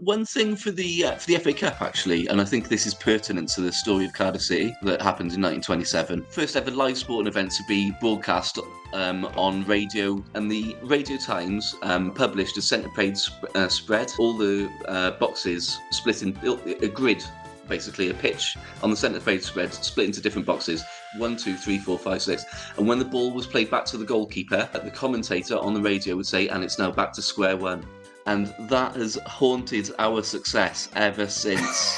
one thing for the FA Cup, actually, and I think this is pertinent to the story of Cardiff City that happened in 1927. First ever live sporting event to be broadcast on radio, and the Radio Times published a centre page spread. All the boxes split in a grid, basically a pitch on the centre page spread, split into different boxes. 1, 2, 3, 4, 5, 6. And when the ball was played back to the goalkeeper, the commentator on the radio would say, "And it's now back to square one." And that has haunted our success ever since.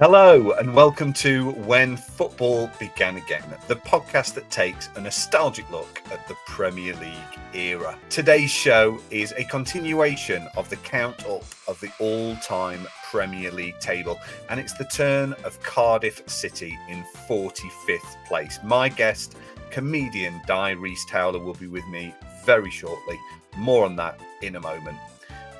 Hello and welcome to When Football Began Again, the podcast that takes a nostalgic look at the Premier League era. Today's show is a continuation of the count up of the all-time Premier League table, and it's the turn of Cardiff City in 45th place. My guest, comedian Dai Rhys Towler, will be with me very shortly. More on that in a moment.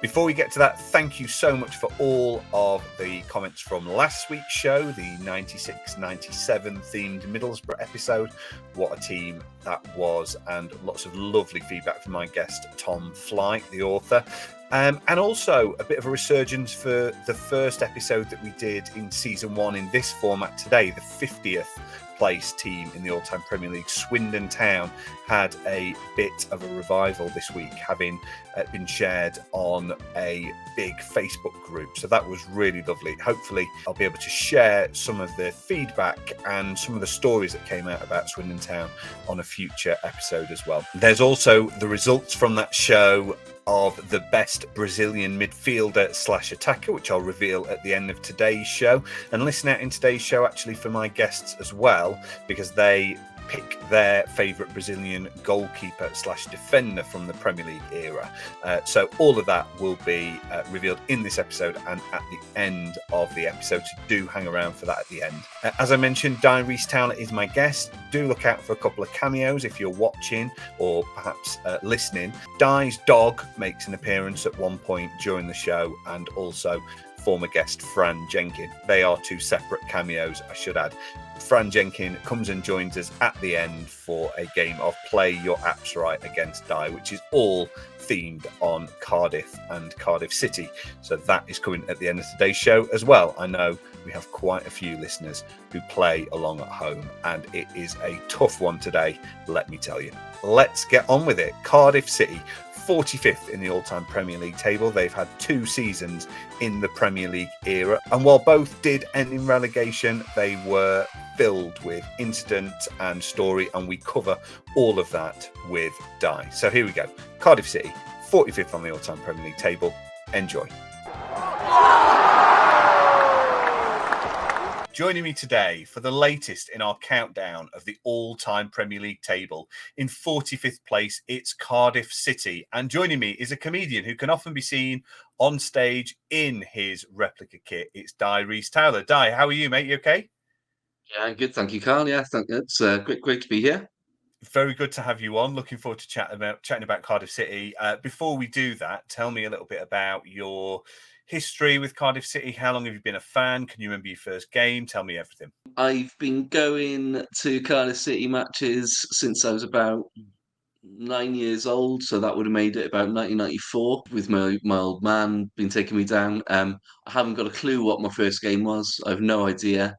Before we get to that, thank you so much for all of the comments from last week's show, the 96-97 themed Middlesbrough episode. What a team that was, and lots of lovely feedback from my guest, Tom Flight, the author. And also a bit of a resurgence for the first episode that we did in season 1 in this format today, the 50th place team in the all-time Premier League, Swindon Town, had a bit of a revival this week, having been shared on a big Facebook group. So that was really lovely. Hopefully I'll be able to share some of the feedback and some of the stories that came out about Swindon Town on a future episode as well. There's also the results from that show of the best Brazilian midfielder / attacker, which I'll reveal at the end of today's show. And listen out in today's show actually for my guests as well, because they pick their favourite Brazilian goalkeeper / defender from the Premier League era. So all of that will be revealed in this episode and at the end of the episode, so do hang around for that at the end. As I mentioned, Dai Rhys Towler is my guest. Do look out for a couple of cameos if you're watching or perhaps listening. Dai's dog makes an appearance at one point during the show, and also former guest Fran Jenking. They are two separate cameos, I should add. Fran Jenking comes and joins us at the end for a game of Play Your Apps Right against Dai, which is all themed on Cardiff and Cardiff City. So that is coming at the end of today's show as well. I know we have quite a few listeners who play along at home, and it is a tough one today, let me tell you. Let's get on with it. Cardiff City, 45th in the all-time Premier League table. They've had 2 seasons in the Premier League era, and while both did end in relegation, they were filled with incident and story, and we cover all of that with Dai. So here we go. Cardiff City, 45th on the all-time Premier League table. Enjoy. Joining me today for the latest in our countdown of the all-time Premier League table, in 45th place, it's Cardiff City. And joining me is a comedian who can often be seen on stage in his replica kit. It's Dai Rhys Towler. Dai, how are you, mate? You okay? Yeah, I'm good, thank you, Carl. Yeah, it's great to be here. Very good to have you on. Looking forward to chatting about Cardiff City. Before we do that, tell me a little bit about your history with Cardiff City. How long have you been a fan? Can you remember your first game? Tell me everything. I've been going to Cardiff City matches since I was about 9 years old, so that would have made it about 1994, with my old man been taking me down. I haven't got a clue what my first game was. I have no idea.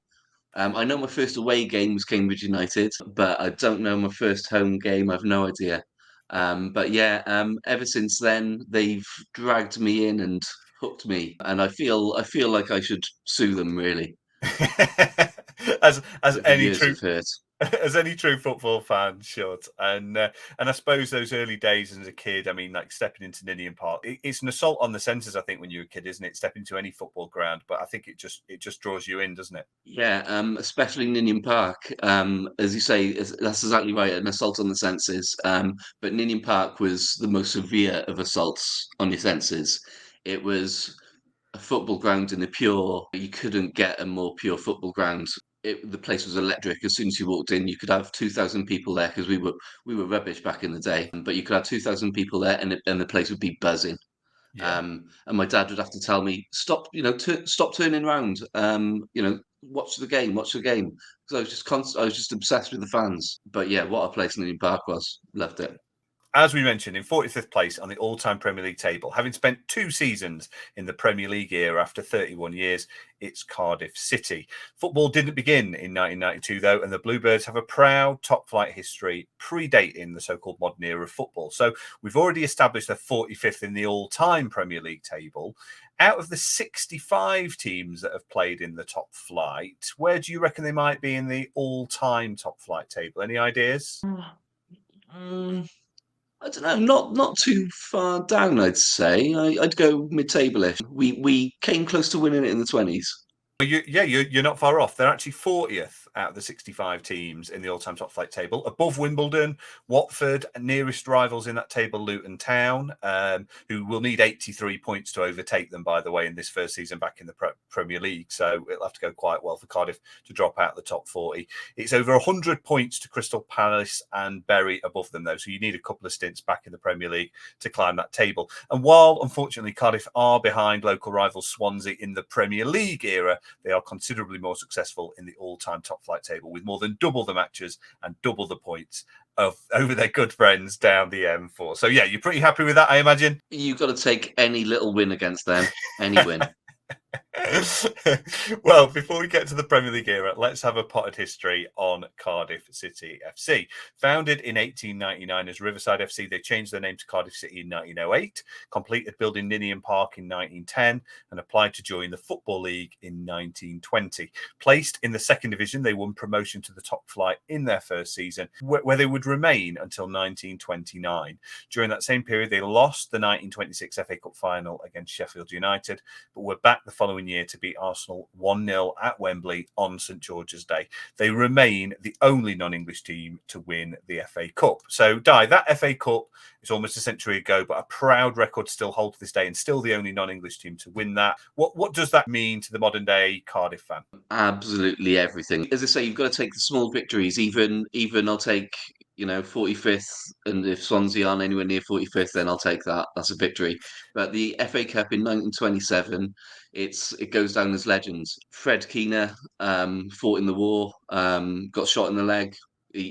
I know my first away game was Cambridge United, but I don't know my first home game. I've no idea. But yeah, ever since then, they've dragged me in and hooked me, and I feel like I should sue them, really. as The any years true of hurt. as any true football fan should. And I suppose those early days as a kid, I mean, like stepping into Ninian Park, it's an assault on the senses, I think, when you're a kid, isn't it? Stepping into any football ground, but I think it just draws you in, doesn't it? Yeah, especially Ninian Park. As you say, that's exactly right, an assault on the senses. But Ninian Park was the most severe of assaults on your senses. It was a football ground in the pure. You couldn't get a more pure football ground. The place was electric. As soon as you walked in, you could have 2,000 people there, because we were rubbish back in the day. But you could have 2,000 people there, and the place would be buzzing. Yeah. And my dad would have to tell me, stop, stop turning around. Watch the game, because I was just obsessed with the fans. But yeah, what a place Ninian Park was. Loved it. As we mentioned, in 45th place on the all-time Premier League table, having spent 2 seasons in the Premier League era after 31 years, it's Cardiff City. Football didn't begin in 1992, though, and the Bluebirds have a proud top-flight history predating the so-called modern era of football. So we've already established they're 45th in the all-time Premier League table. Out of the 65 teams that have played in the top flight, where do you reckon they might be in the all-time top flight table? Any ideas? I don't know, not too far down, I'd say. I'd go mid-table-ish. We came close to winning it in the 20s. You're not far off. They're actually 40th out of the 65 teams in the all-time top flight table, above Wimbledon, Watford, nearest rivals in that table, Luton Town, who will need 83 points to overtake them, by the way, in this first season back in the Premier League. So it'll have to go quite well for Cardiff to drop out of the top 40. It's over 100 points to Crystal Palace and Bury above them, though. So you need a couple of stints back in the Premier League to climb that table. And while, unfortunately, Cardiff are behind local rival Swansea in the Premier League era, they are considerably more successful in the all-time top flight table, with more than double the matches and double the points over their good friends down the M4. So yeah, you're pretty happy with that, I imagine. You've got to take any little win against them, any win. Well, before we get to the Premier League era, let's have a potted history on Cardiff City FC. Founded in 1899 as Riverside FC, they changed their name to Cardiff City in 1908, completed building Ninian Park in 1910, and applied to join the Football League in 1920. Placed in the second division, they won promotion to the top flight in their first season, where they would remain until 1929. During that same period, they lost the 1926 FA Cup final against Sheffield United, but were back the following year to beat Arsenal 1-0 at Wembley on St George's Day. They remain the only non-English team to win the FA Cup. So, Dai, that FA Cup is almost a century ago, but a proud record still holds to this day, and still the only non-English team to win that. What does that mean to the modern-day Cardiff fan? Absolutely everything. As I say, you've got to take the small victories. Even I'll take 45th, and if Swansea aren't anywhere near 45th, then I'll take that. That's a victory. But the FA Cup in 1927, it goes down as legends. Fred Keener fought in the war, got shot in the leg,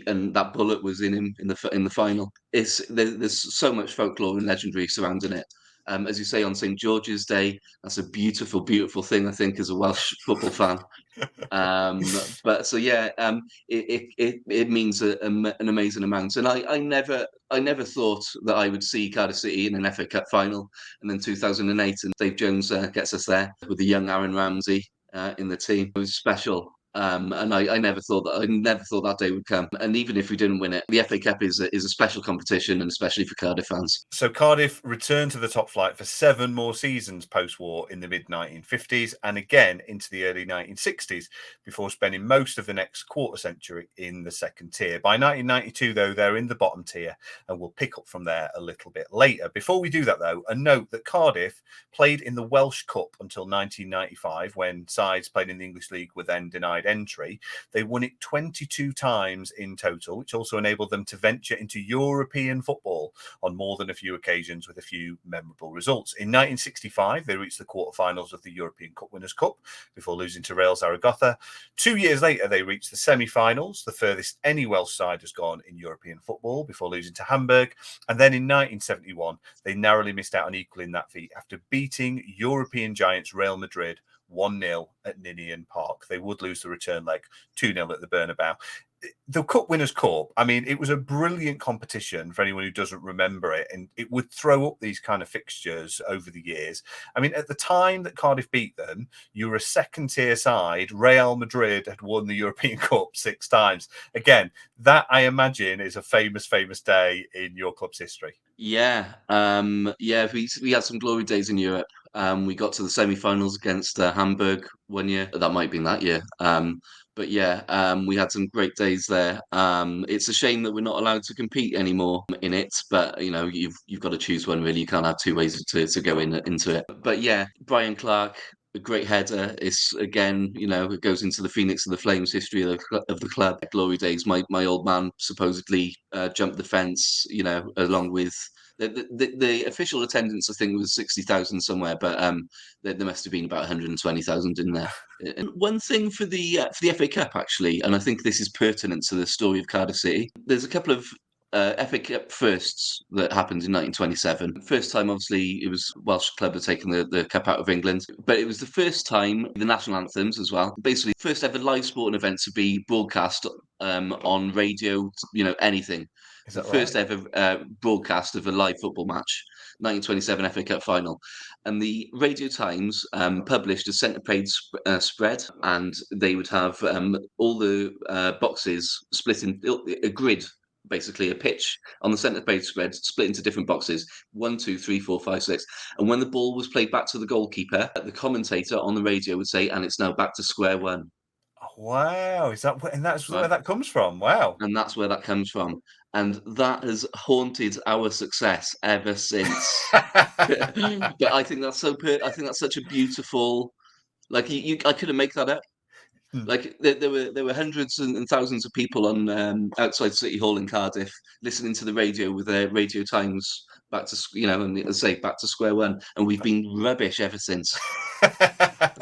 and that bullet was in him in the final. There's so much folklore and legendary surrounding it. As you say, on St George's Day, that's a beautiful, beautiful thing, I think, as a Welsh football fan. But so yeah, it means an amazing amount, and I never thought that I would see Cardiff City in an FA Cup final, and then 2008, and Dave Jones gets us there with the young Aaron Ramsey in the team. It was special. And I never thought that day would come. And even if we didn't win it, the FA Cup is a special competition, and especially for Cardiff fans. So Cardiff returned to the top flight for 7 more seasons post-war in the mid-1950s and again into the early 1960s before spending most of the next quarter century in the second tier. By 1992, though, they're in the bottom tier, and we'll pick up from there a little bit later. Before we do that, though, a note that Cardiff played in the Welsh Cup until 1995, when sides played in the English League were then denied entry. They won it 22 times in total, which also enabled them to venture into European football on more than a few occasions with a few memorable results. In 1965, they reached the quarterfinals of the European Cup Winners' Cup before losing to Real Zaragoza. 2 years later, they reached the semi-finals, the furthest any Welsh side has gone in European football, before losing to Hamburg. And then in 1971, they narrowly missed out on equaling that feat after beating European giants Real Madrid 1-0 at Ninian Park. They would lose the return leg 2-0 at the Bernabeu. The Cup Winners' Cup, I mean, it was a brilliant competition for anyone who doesn't remember it, and it would throw up these kind of fixtures over the years. I mean, at the time that Cardiff beat them, you were a second-tier side. Real Madrid had won the European Cup 6 times. Again, that, I imagine, is a famous, famous day in your club's history. Yeah, we had some glory days in Europe. We got to the semi-finals against Hamburg one year. That might have been that year. But yeah, we had some great days there. It's a shame that we're not allowed to compete anymore in it. But you've got to choose one really. You can't have two ways to go into it. But yeah, Brian Clark, a great header. It's again, it goes into the Phoenix and the Flames history of the club. Glory days. My old man supposedly jumped the fence. Along with the official attendance, I think, was 60,000 somewhere, but there must have been about 120,000 in there. And one thing for the FA Cup, actually, and I think this is pertinent to the story of Cardiff City. There's a couple of FA Cup firsts that happened in 1927. First time, obviously, it was Welsh club had taken the cup out of England, but it was the first time the national anthems as well. Basically, first ever live sporting event to be broadcast on radio. Anything. Is The that first right? ever broadcast of a live football match, 1927 FA Cup final, and the Radio Times published a centre page spread, and they would have all the boxes split in a grid, basically a pitch on the centre page spread, split into different boxes, 1, 2, 3, 4, 5, 6. And when the ball was played back to the goalkeeper, the commentator on the radio would say, "And it's now back to square one." Oh, wow. And that's where Right? that comes from. Wow. And that's where that comes from. And that has haunted our success ever since. But I think that's I think that's such a beautiful. Like I couldn't make that up. Hmm. Like there were hundreds and thousands of people on outside City Hall in Cardiff listening to the radio with their Radio Times back to and as I say back to square one, and we've been rubbish ever since. I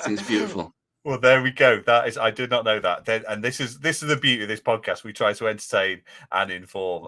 think it's beautiful. Well, there we go. That is, I did not know that. And this is the beauty of this podcast. We try to entertain and inform.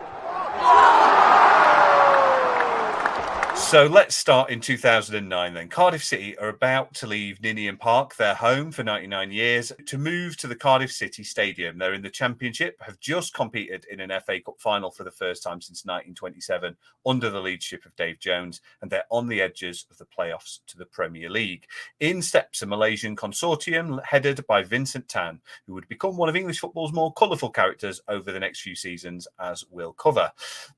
So let's start in 2009 then. Cardiff City are about to leave Ninian Park, their home for 99 years, to move to the Cardiff City Stadium. They're in the Championship, have just competed in an FA Cup final for the first time since 1927 under the leadership of Dave Jones, and they're on the edges of the playoffs to the Premier League. In steps a Malaysian consortium headed by Vincent Tan, who would become one of English football's more colourful characters over the next few seasons, as we'll cover.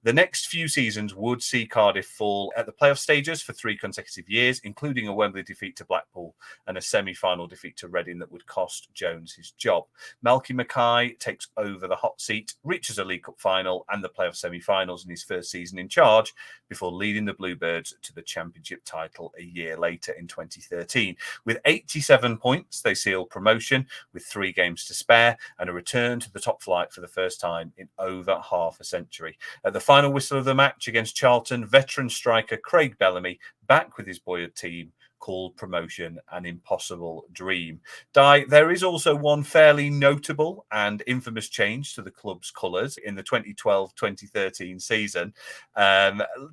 The next few seasons would see Cardiff fall at the playoff stages for 3 consecutive years, including a Wembley defeat to Blackpool and a semi-final defeat to Reading that would cost Jones his job. Malky Mackay takes over the hot seat, reaches a League Cup final and the playoff semi-finals in his first season in charge before leading the Bluebirds to the Championship title a year later in 2013. With 87 points, they seal promotion with 3 games to spare and a return to the top flight for the first time in over half a century. At the final whistle of the match against Charlton, veteran striker Craig Bellamy, back with his boyhood team, called promotion an impossible dream. Dai, there is also one fairly notable and infamous change to the club's colours in the 2012-2013 season.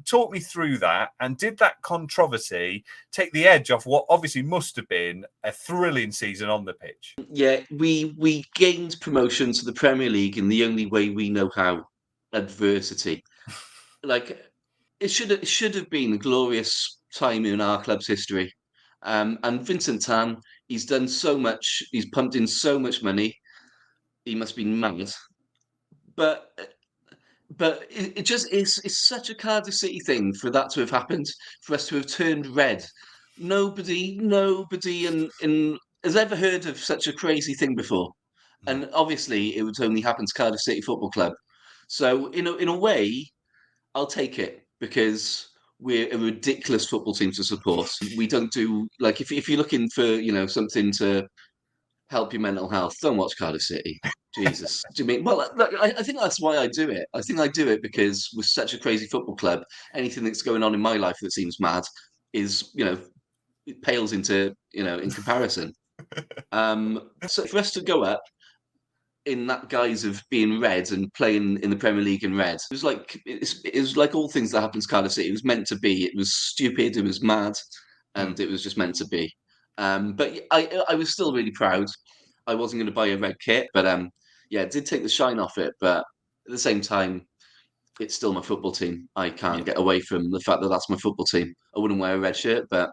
Talk me through that, and did that controversy take the edge off what obviously must have been a thrilling season on the pitch? Yeah, we gained promotion to the Premier League in the only way we know how: adversity. Like it should have been a glorious time in our club's history. And Vincent Tan, he's done so much. He's pumped in so much money. He must be mad. But it just is. It's such a Cardiff City thing for that to have happened. For us to have turned red. Nobody in has ever heard of such a crazy thing before. No. And obviously, it would only happen to Cardiff City Football Club. So in a way, I'll take it because we're a ridiculous football team to support. We don't do like if you're looking for something to help your mental health, don't watch Cardiff City. Jesus, do you mean? Well, look, I think that's why I do it. I think I do it because we're such a crazy football club. Anything that's going on in my life that seems mad is it pales into in comparison. So for us to go up in that guise of being red and playing in the Premier League in red. It was like all things that happen to Cardiff City. It was meant to be. It was stupid. It was mad, and it was just meant to be. But I was still really proud. I wasn't going to buy a red kit, but yeah, it did take the shine off it. But at the same time, it's still my football team. I can't get away from the fact that that's my football team. I wouldn't wear a red shirt, but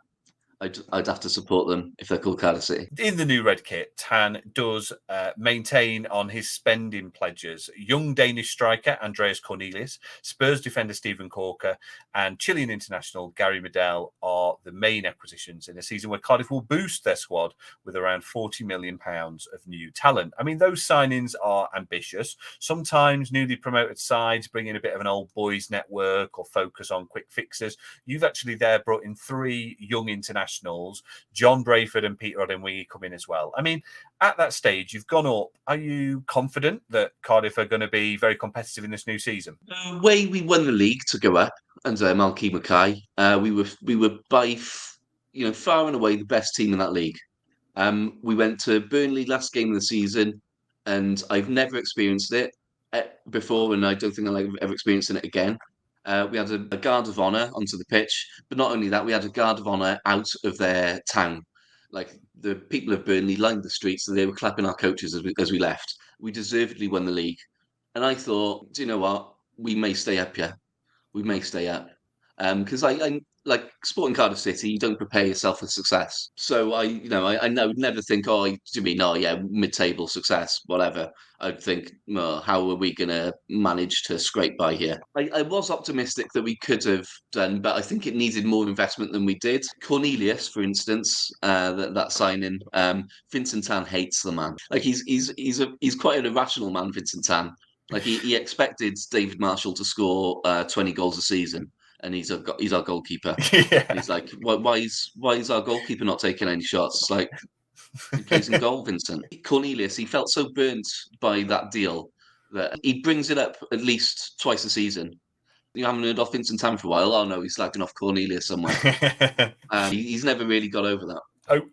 I'd have to support them if they're called Cardiff City. In the new red kit, Tan does maintain on his spending pledges. Young Danish striker Andreas Cornelius, Spurs defender Stephen Corker, and Chilean international Gary Medel are the main acquisitions in a season where Cardiff will boost their squad with around £40 million of new talent. I mean, those signings are ambitious. Sometimes newly promoted sides bring in a bit of an old boys network or focus on quick fixes. You've actually there brought in 3 young internationals. John Brayford and Peter Odemwingie come in as well. I mean, at that stage, you've gone up. Are you confident that Cardiff are going to be very competitive in this new season? The way we won the league to go up under Malky Mackay, we were by far and away the best team in that league. We went to Burnley last game of the season, and I've never experienced it. before, and I don't think I'll ever experience it again. We had a guard of honour onto the pitch, but not only that, we had a guard of honour out of their town. Like the people of Burnley lined the streets, so they were clapping our coaches as we left. We deservedly won the league, and I thought, do you know what? We may stay up here. We may stay up. Because I like sporting Cardiff City, you don't prepare yourself for success. So I would never think, oh, do you mean, oh yeah, mid-table success, whatever. I'd think, well, how are we going to manage to scrape by here? I was optimistic that we could have done, but I think it needed more investment than we did. Cornelius, for instance, that signing, Vincent Tan hates the man. Like he's quite an irrational man, Vincent Tan. Like he expected David Marshall to score 20 goals a season, and he's our goalkeeper. Yeah. And he's like, why is our goalkeeper not taking any shots? It's like he plays in goal, Vincent. Cornelius, he felt so burnt by that deal that he brings it up at least twice a season. You haven't heard of Vincent Tan for a while. Oh no, he's slagging off Cornelius somewhere. He's never really got over that.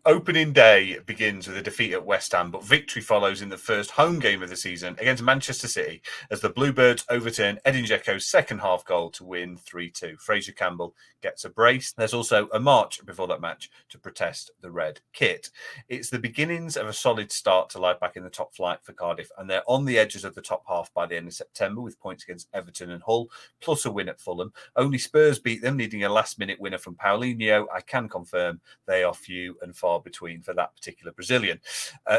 Opening day begins with a defeat at West Ham, but victory follows in the first home game of the season against Manchester City as the Bluebirds overturn Edin Dzeko's second half goal to win 3-2. Fraser Campbell gets a brace. There's also a march before that match to protest the red kit. It's the beginnings of a solid start to life back in the top flight for Cardiff, and they're on the edges of the top half by the end of September with points against Everton and Hull, plus a win at Fulham. Only Spurs beat them, needing a last-minute winner from Paulinho. I can confirm they are few and far between for that particular Brazilian.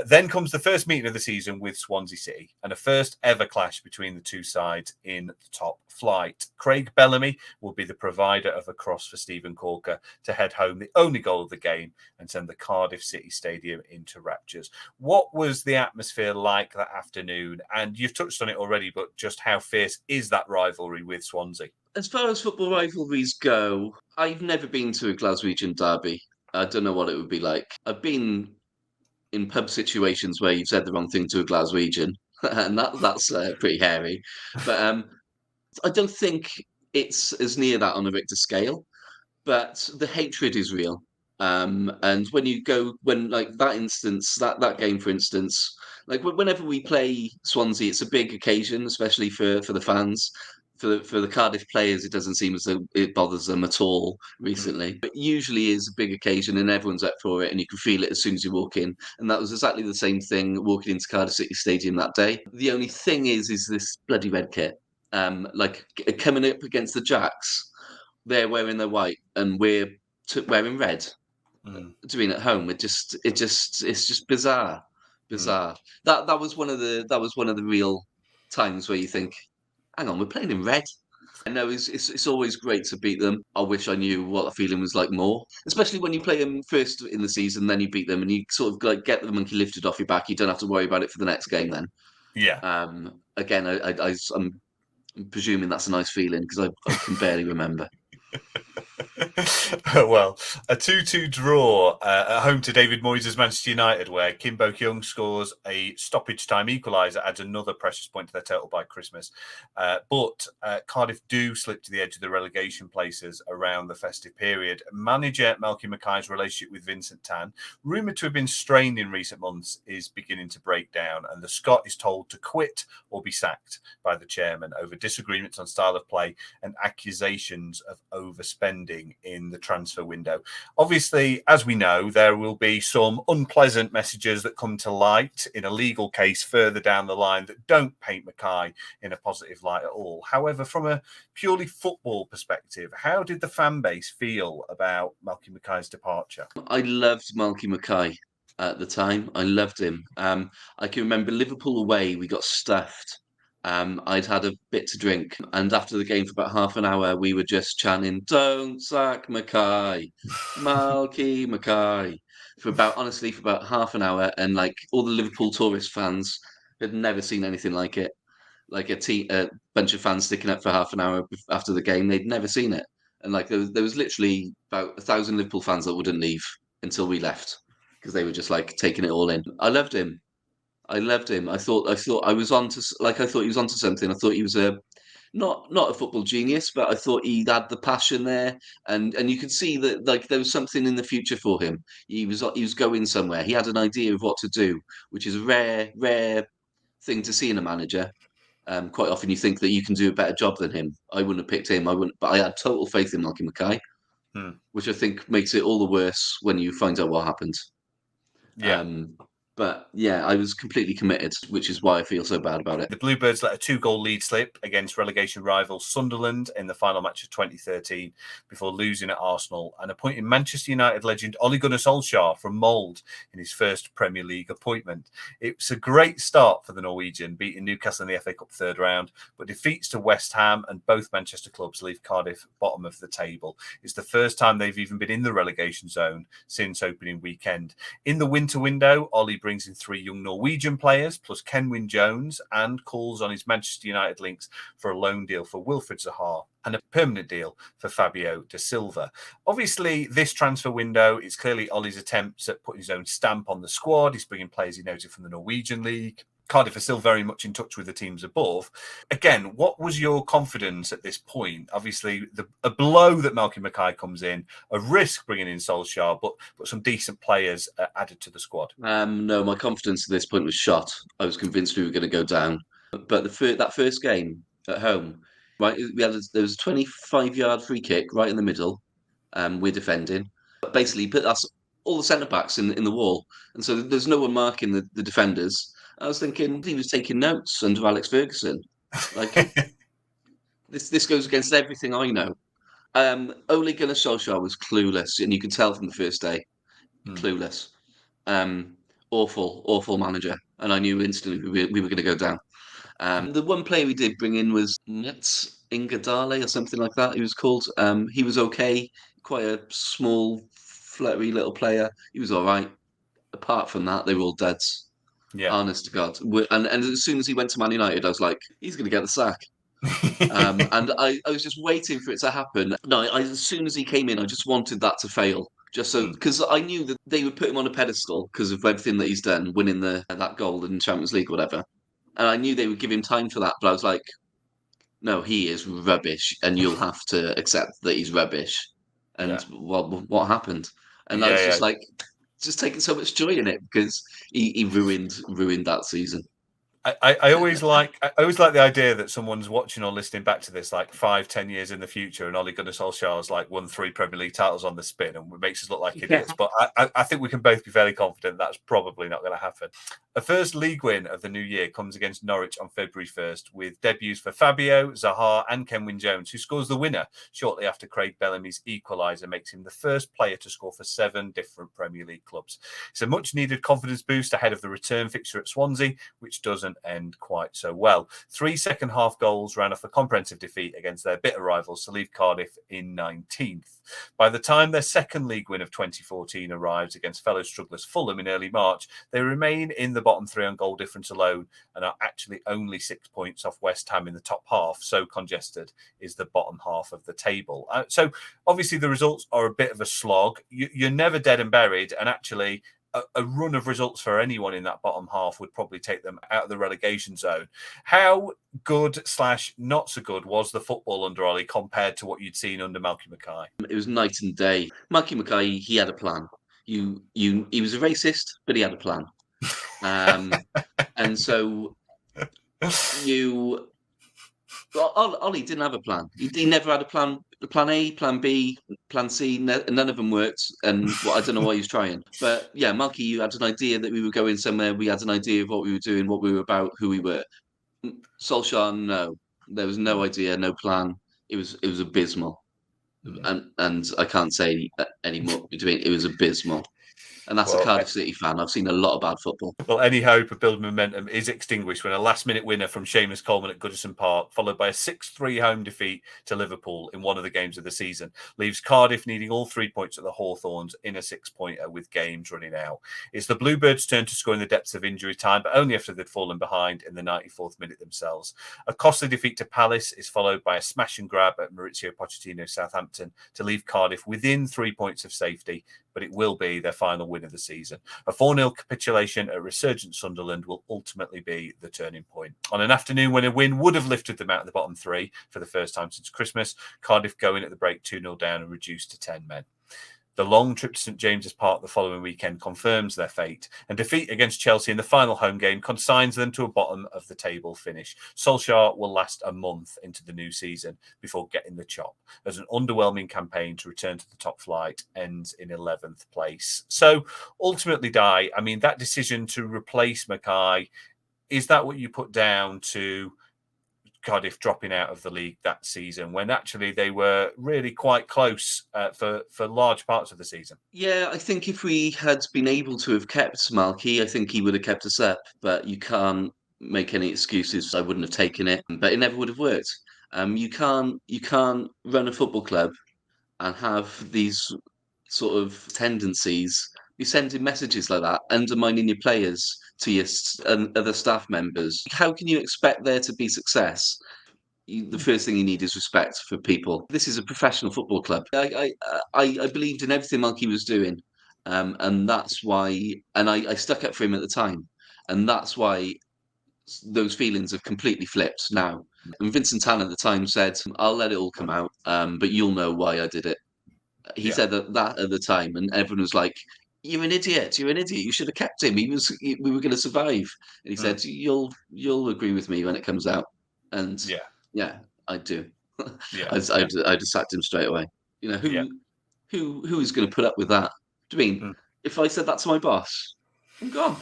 Then comes the first meeting of the season with Swansea City and a first ever clash between the two sides in the top flight. Craig Bellamy will be the provider of a cross for Stephen Corker to head home the only goal of the game and send the Cardiff City Stadium into raptures. What was the atmosphere like that afternoon? And you've touched on it already, but just how fierce is that rivalry with Swansea? As far as football rivalries go, I've never been to a Glaswegian derby. I don't know what it would be like. I've been in pub situations where you've said the wrong thing to a Glaswegian, and that's pretty hairy. But I don't think it's as near that on a Richter scale. But the hatred is real. And when like that instance, that game, for instance, like whenever we play Swansea, it's a big occasion, especially for the fans. For the Cardiff players, it doesn't seem as though it bothers them at all recently. But usually is a big occasion and everyone's up for it and you can feel it as soon as you walk in. And that was exactly the same thing walking into Cardiff City Stadium that day. The only thing is this bloody red kit. Coming up against the Jacks, they're wearing their white and we're wearing red. Doing at home, it's just bizarre. That was one of the real times where you think, hang on, we're playing in red. I know it's always great to beat them. I wish I knew what the feeling was like more, especially when you play them first in the season, then you beat them, and you sort of like get the monkey lifted off your back. You don't have to worry about it for the next game. Then, Yeah. Again, I'm presuming that's a nice feeling because I can barely remember. Well, a 2-2 draw at home to David Moyes' Manchester United, where Kim Bo-kyung scores a stoppage time equaliser, adds another precious point to their total by Christmas. But Cardiff do slip to the edge of the relegation places around the festive period. Manager Malky Mackay's relationship with Vincent Tan, rumoured to have been strained in recent months, is beginning to break down, and the Scot is told to quit or be sacked by the chairman over disagreements on style of play and accusations of overspending in the transfer window. Obviously, as we know, there will be some unpleasant messages that come to light in a legal case further down the line that don't paint Mackay in a positive light at all. However, from a purely football perspective, how did the fan base feel about Malky Mackay's departure? I loved Malky Mackay at the time. I loved him. I can remember Liverpool away, we got stuffed. I'd had a bit to drink, and after the game for about half an hour, we were just chanting, "Don't sack Mackay, Malky Mackay," for about half an hour, and like all the Liverpool tourist fans had never seen anything like it. Like a bunch of fans sticking up for half an hour after the game, they'd never seen it, and like there was literally about 1,000 Liverpool fans that wouldn't leave until we left because they were just like taking it all in. I loved him. I loved him. I thought I was I thought he was onto something. I thought he was a not a football genius, but I thought he had the passion there, and you could see that like there was something in the future for him. He was going somewhere. He had an idea of what to do, which is a rare thing to see in a manager. Quite often you think that you can do a better job than him. I wouldn't have picked him. I wouldn't, but I had total faith in Malky Mackay, which I think makes it all the worse when you find out what happened. Yeah. Um, but yeah, I was completely committed, which is why I feel so bad about it. The Bluebirds let a 2-goal lead slip against relegation rival Sunderland in the final match of 2013 before losing at Arsenal and appointing Manchester United legend Ole Gunnar Solskjaer from Mould in his first Premier League appointment. It was a great start for the Norwegian, beating Newcastle in the FA Cup third round, but defeats to West Ham and both Manchester clubs leave Cardiff bottom of the table. It's the first time they've even been in the relegation zone since opening weekend. In the winter window, Ole brings in 3 young Norwegian players plus Kenwyne Jones and calls on his Manchester United links for a loan deal for Wilfried Zaha and a permanent deal for Fabio da Silva. Obviously, this transfer window is clearly Ole's attempts at putting his own stamp on the squad. He's bringing players he noted from the Norwegian League. Cardiff are still very much in touch with the teams above. Again, what was your confidence at this point? Obviously, a blow that Malky Mackay comes in, a risk bringing in Solskjaer, but some decent players added to the squad. No, my confidence at this point was shot. I was convinced we were going to go down. But that first game at home, right, there was a 25-yard free kick right in the middle. We're defending, but basically put us all the centre backs in the wall, and so there's no one marking the defenders. I was thinking he was taking notes under Alex Ferguson. Like this goes against everything I know. Ole Gunnar Solskjaer was clueless, and you could tell from the first day, clueless. Awful manager, and I knew instantly we were going to go down. The one player we did bring in was Nets Ingadale or something like that. He was called. He was okay, quite a small, fluttery little player. He was all right. Apart from that, they were all deads. Yeah. Honest to God. And as soon as he went to Man United, I was like, he's going to get the sack. And I was just waiting for it to happen. No, as soon as he came in, I just wanted that to fail. Just so, because I knew that they would put him on a pedestal because of everything that he's done, winning that goal in Champions League or whatever. And I knew they would give him time for that, but I was like, no, he is rubbish, and you'll have to accept that he's rubbish. And well, what happened? And I was just like, just taking so much joy in it because he ruined that season. I always like the idea that someone's watching or listening back to this like 5-10 years in the future, and Ole Gunnar Solskjaer's like won 3 Premier League titles on the spin, and it makes us look like idiots. But I think we can both be fairly confident that's probably not going to happen. A first league win of the new year comes against Norwich on February 1st, with debuts for Fabio, Zaha, and Kenwyne Jones, who scores the winner shortly after Craig Bellamy's equaliser makes him the first player to score for 7 different Premier League clubs. It's a much-needed confidence boost ahead of the return fixture at Swansea, which doesn't end quite so well. 3 second-half goals ran off a comprehensive defeat against their bitter rivals to leave Cardiff in 19th. By the time their second league win of 2014 arrives against fellow strugglers Fulham in early March, they remain in the bottom 3 on goal difference alone and are actually only 6 points off West Ham in the top half. So congested is the bottom half of the table. So obviously the results are a bit of a slog. You're never dead and buried, and actually a run of results for anyone in that bottom half would probably take them out of the relegation zone. How good / not so good was the football under Ole compared to what you'd seen under Malky Mackay? It was night and day. Malky Mackay, he had a plan. He was a racist, but he had a plan. And so Ollie didn't have a plan. He never had a plan. Plan A, Plan B, Plan C. None of them worked, and I don't know why he was trying. But yeah, Malky, you had an idea that we were going somewhere. We had an idea of what we were doing, what we were about, who we were. Solskjaer, no, there was no idea, no plan. It was abysmal, and I can't say any more between. It was abysmal. And that's a Cardiff City fan. I've seen a lot of bad football. Well, any hope of building momentum is extinguished when a last-minute winner from Seamus Coleman at Goodison Park, followed by a 6-3 home defeat to Liverpool in one of the games of the season, leaves Cardiff needing all 3 points at the Hawthorns in a 6-pointer with games running out. It's the Bluebirds' turn to score in the depths of injury time, but only after they'd fallen behind in the 94th minute themselves. A costly defeat to Palace is followed by a smash and grab at Maurizio Pochettino's Southampton to leave Cardiff within 3 points of safety, but it will be their final win of the season. A 4-0 capitulation at resurgent Sunderland will ultimately be the turning point. On an afternoon when a win would have lifted them out of the bottom 3 for the first time since Christmas, Cardiff go in at the break 2-0 down and reduced to 10 men. The long trip to St James's Park the following weekend confirms their fate, and defeat against Chelsea in the final home game consigns them to a bottom of the table finish. Solskjaer will last a month into the new season before getting the chop, as an underwhelming campaign to return to the top flight ends in 11th place. So ultimately, Dai, I mean, that decision to replace Mackay, is that what you put down to Cardiff dropping out of the league that season, when actually they were really quite close for large parts of the season? Yeah, I think if we had been able to have kept Malky, I think he would have kept us up. But you can't make any excuses. I wouldn't have taken it, but it never would have worked. You can't run a football club and have these sort of tendencies. You're sending messages like that, undermining your players to your and other staff members. How can you expect there to be success? The first thing you need is respect for people. This is a professional football club. I believed in everything Malky was doing, and that's why. And I stuck up for him at the time, and that's why those feelings have completely flipped now. And Vincent Tan at the time said, "I'll let it all come out, but you'll know why I did it." He Yeah. said that at the time, and everyone was like, "You're an idiot! You're an idiot! You should have kept him. We were going to survive." And he Mm. said, "You'll agree with me when it comes out." And Yeah. yeah, I do. Yeah. I just sacked him straight away. You know Yeah. who is going to put up with that? Do you mean Mm. if I said that to my boss, I'm gone.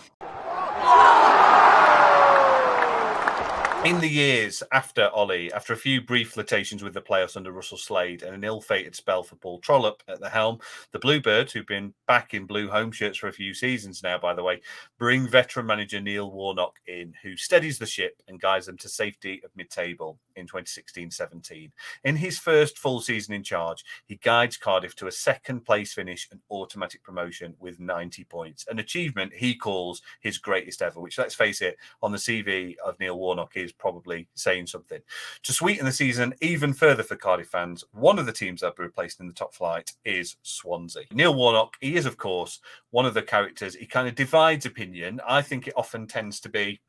In the years after Ollie, after a few brief flirtations with the playoffs under Russell Slade and an ill-fated spell for Paul Trollope at the helm, the Bluebirds, who've been back in blue home shirts for a few seasons now, by the way, bring veteran manager Neil Warnock in, who steadies the ship and guides them to safety of mid-table in 2016-17. In his first full season in charge, he guides Cardiff to a second-place finish and automatic promotion with 90 points, an achievement he calls his greatest ever, which, let's face it, on the CV of Neil Warnock is probably saying something. To sweeten the season even further for Cardiff fans, one of the teams that will be replaced in the top flight is Swansea. Neil Warnock, he is, of course, one of the characters. He kind of divides opinion. I think it often tends to be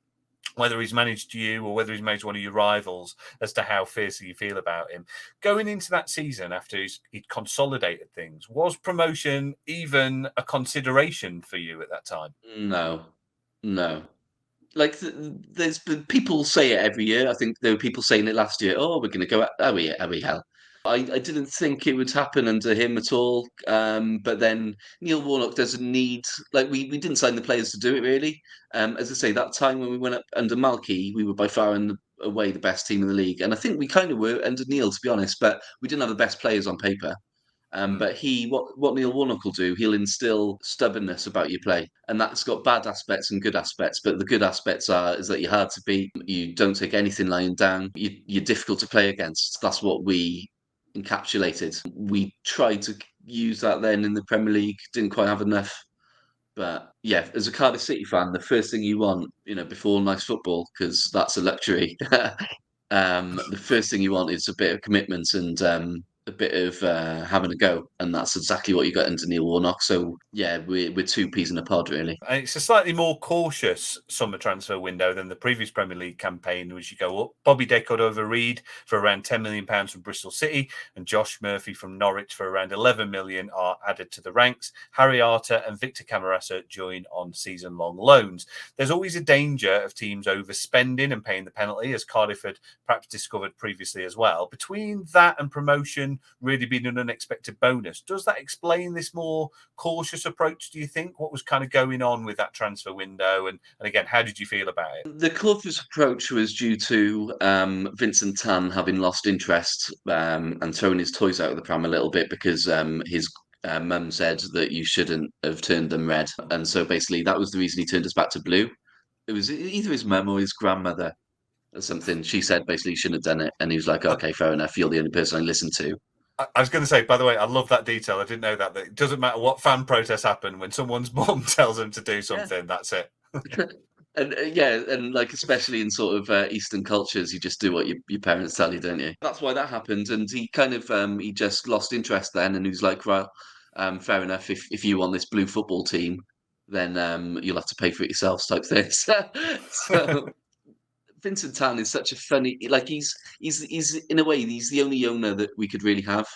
whether he's managed you or whether he's managed one of your rivals as to how fiercely you feel about him. Going into that season after he'd consolidated things, was promotion even a consideration for you at that time? No, no. Like there's been people say it every year. I think there were people saying it last year. Oh, we're going to go. Are we hell? I didn't think it would happen under him at all. But then Neil Warnock doesn't need we didn't sign the players to do it really. As I say, that time when we went up under Malky, we were by far and away the best team in the league, and I think we kind of were under Neil to be honest. But we didn't have the best players on paper. Mm. But what Neil Warnock will do, he'll instill stubbornness about your play, and that's got bad aspects and good aspects. But the good aspects is that you're hard to beat, you don't take anything lying down, you're difficult to play against. That's what we encapsulated. We tried to use that then in the Premier League, didn't quite have enough. But yeah, as a Cardiff City fan, the first thing you want, before nice football, because that's a luxury. The first thing you want is a bit of commitment and a bit of having a go, and that's exactly what you got under Neil Warnock. So yeah, we're two peas in a pod, really. And it's a slightly more cautious summer transfer window than the previous Premier League campaign, in which you go up. Bobby Decordova-Reid for around £10 million from Bristol City and Josh Murphy from Norwich for around £11 million are added to the ranks. Harry Arter and Victor Camarasa join on season-long loans. There's always a danger of teams overspending and paying the penalty, as Cardiff had perhaps discovered previously as well. Between that and promotion really being an unexpected bonus, does that explain this more cautious approach, do you think? What was kind of going on with that transfer window? And again, how did you feel about it? The club's approach was due to Vincent Tan having lost interest and throwing his toys out of the pram a little bit because his mum said that you shouldn't have turned them red. And so basically that was the reason he turned us back to blue. It was either his mum or his grandmother or something. She said basically you shouldn't have done it. And he was like, okay, fair enough. You're the only person I listen to. I was going to say, by the way, I love that detail. I didn't know that it doesn't matter what fan protests happen. When someone's mum tells them to do Yeah. something, that's it. And yeah, and like especially in sort of Eastern cultures, you just do what your parents tell you, don't you? That's why that happened, and he kind of he just lost interest then, and he was like, "Well, fair enough. If you want this blue football team, then you'll have to pay for it yourselves," type thing. So Vincent Tan is such a funny, like he's in a way he's the only owner that we could really have,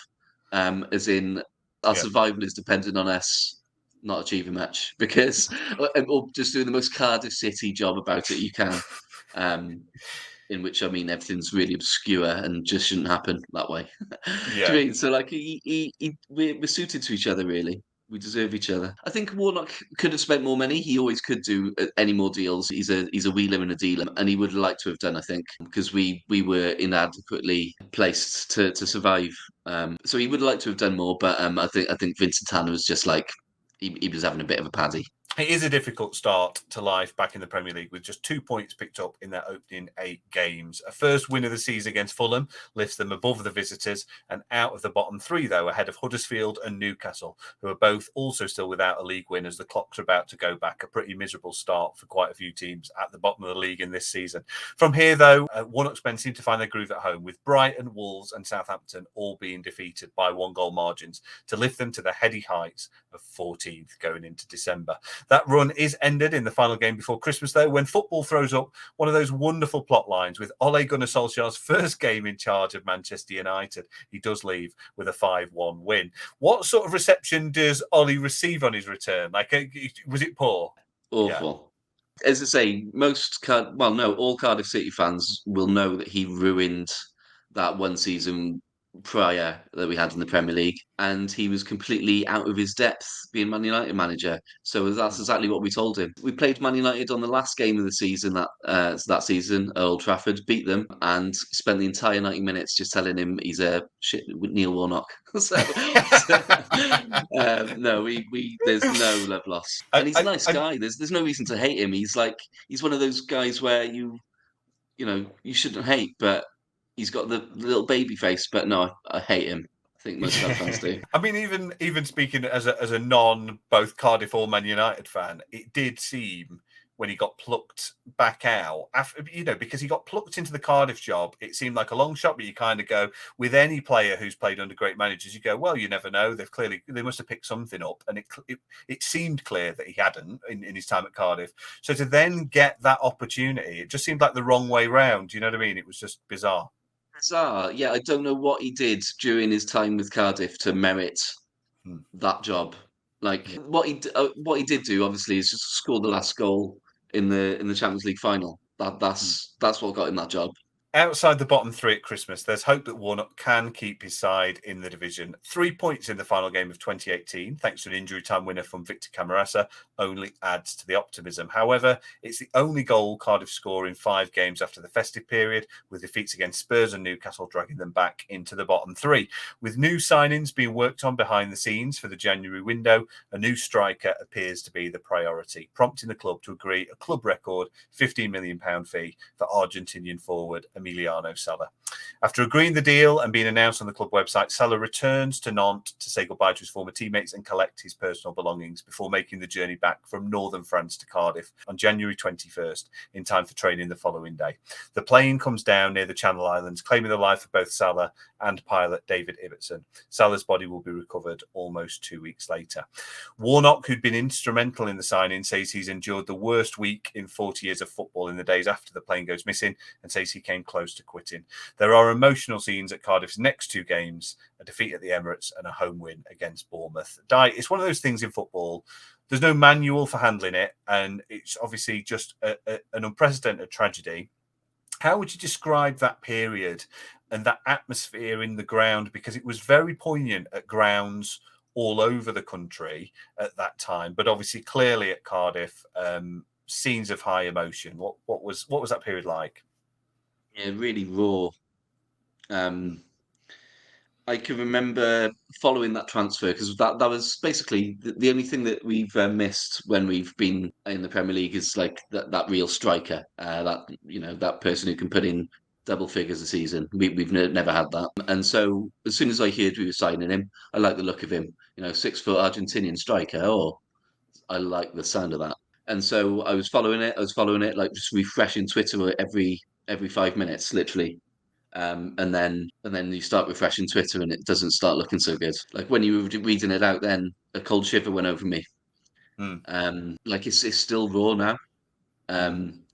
as in our survival is dependent on us not achieving much, because or just doing the most Cardiff City job about it you can. In which, I mean, everything's really obscure and just shouldn't happen that way. Do you mean? So, like, we're suited to each other, really. We deserve each other. I think Warnock could have spent more money. He always could do any more deals. He's a wheeler and a dealer, and he would like to have done, I think, because we were inadequately placed to survive. So he would like to have done more, but I think Vincent Tanner was just like he was having a bit of a paddy. It is a difficult start to life back in the Premier League, with just 2 points picked up in their opening 8 games. A first win of the season against Fulham lifts them above the visitors and out of the bottom 3, though, ahead of Huddersfield and Newcastle, who are both also still without a league win as the clocks are about to go back. A pretty miserable start for quite a few teams at the bottom of the league in this season. From here, though, Warnock's men seem to find their groove at home, with Brighton, Wolves and Southampton all being defeated by 1-goal margins to lift them to the heady heights of 14th going into December. That run is ended in the final game before Christmas, though, when football throws up one of those wonderful plot lines with Ole Gunnar Solskjaer's first game in charge of Manchester United. He does leave with a 5-1 win. What sort of reception does Ole receive on his return? Like, was it poor? Awful. Yeah. As I say, all Cardiff City fans will know that he ruined that one season prior that we had in the Premier League, and he was completely out of his depth being Man United manager. So that's exactly what we told him. We played Man United on the last game of the season that season at Old Trafford, beat them, and spent the entire 90 minutes just telling him he's a shit with Neil Warnock. No, there's no love lost, and he's a nice guy. There's no reason to hate him. He's one of those guys where you shouldn't hate, but he's got the little baby face. But no, I hate him. I think most fans do. I mean, even speaking as a non both Cardiff or Man United fan, it did seem when he got plucked back out, after, because he got plucked into the Cardiff job, it seemed like a long shot. But you kind of go, with any player who's played under great managers, you go, well, you never know. They must have picked something up, and it seemed clear that he hadn't in his time at Cardiff. So to then get that opportunity, it just seemed like the wrong way round. You know what I mean? It was just bizarre. Bizarre, yeah. I don't know what he did during his time with Cardiff to merit that job. Like what he did do, obviously, is just score the last goal in the Champions League final. That's what got him that job. Outside the bottom 3 at Christmas, there's hope that Warnock can keep his side in the division. 3 points in the final game of 2018, thanks to an injury time winner from Victor Camarasa, only adds to the optimism. However, it's the only goal Cardiff score in 5 games after the festive period, with defeats against Spurs and Newcastle dragging them back into the bottom 3. With new signings being worked on behind the scenes for the January window, a new striker appears to be the priority, prompting the club to agree a club record £15 million fee for Argentinian forward Emiliano Sala. After agreeing the deal and being announced on the club website, Sala returns to Nantes to say goodbye to his former teammates and collect his personal belongings before making the journey back from northern France to Cardiff on January 21st in time for training the following day. The plane comes down near the Channel Islands, claiming the life of both Sala and pilot David Ibbotson. Sala's body will be recovered almost 2 weeks later. Warnock, who'd been instrumental in the signing, says he's endured the worst week in 40 years of football in the days after the plane goes missing, and says he came close to quitting. There are emotional scenes at Cardiff's next 2 games, a defeat at the Emirates and a home win against Bournemouth. It's one of those things in football. There's no manual for handling it, and it's obviously just an unprecedented tragedy. How would you describe that period and that atmosphere in the ground? Because it was very poignant at grounds all over the country at that time, but obviously clearly at Cardiff, scenes of high emotion. What was that period like? Yeah, really raw. I can remember following that transfer because that was basically the only thing that we've missed when we've been in the Premier League is like that real striker, that person who can put in double figures a season. We've never had that, and so as soon as I heard we were signing him, I like the look of him. 6-foot Argentinian striker. Oh, I like the sound of that. And so I was following it, like just refreshing Twitter every 5 minutes, literally. And then you start refreshing Twitter and it doesn't start looking so good. Like when you were reading it out, then a cold shiver went over me. Like it's still raw now.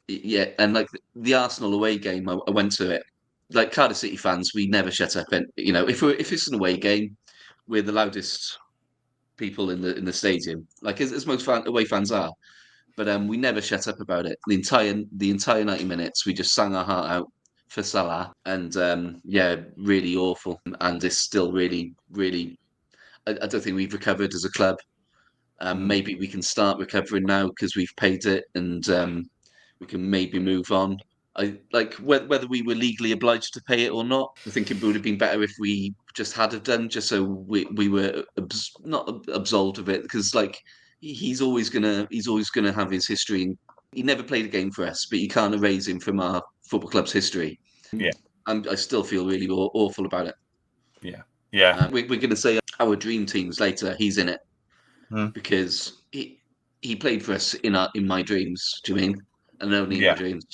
Yeah, and like the Arsenal away game, I went to it. Like Cardiff City fans, we never shut up. And if it's an away game, we're the loudest people in the stadium, like as most away fans are. But we never shut up about it. The entire 90 minutes, we just sang our heart out for Salah, and yeah, really awful. And it's still really, really. I don't think we've recovered as a club. Maybe we can start recovering now because we've paid it, and we can maybe move on. I like whether we were legally obliged to pay it or not. I think it would have been better if we just had have done, just so we were not absolved of it. Because like he's always gonna have his history. And he never played a game for us, but you can't erase him from our football club's history. Yeah. I still feel really awful about it. Yeah. Yeah. We're going to say our dream teams later. He's in it because he played for us in my dreams. Do you mean? And only in my Yeah. dreams.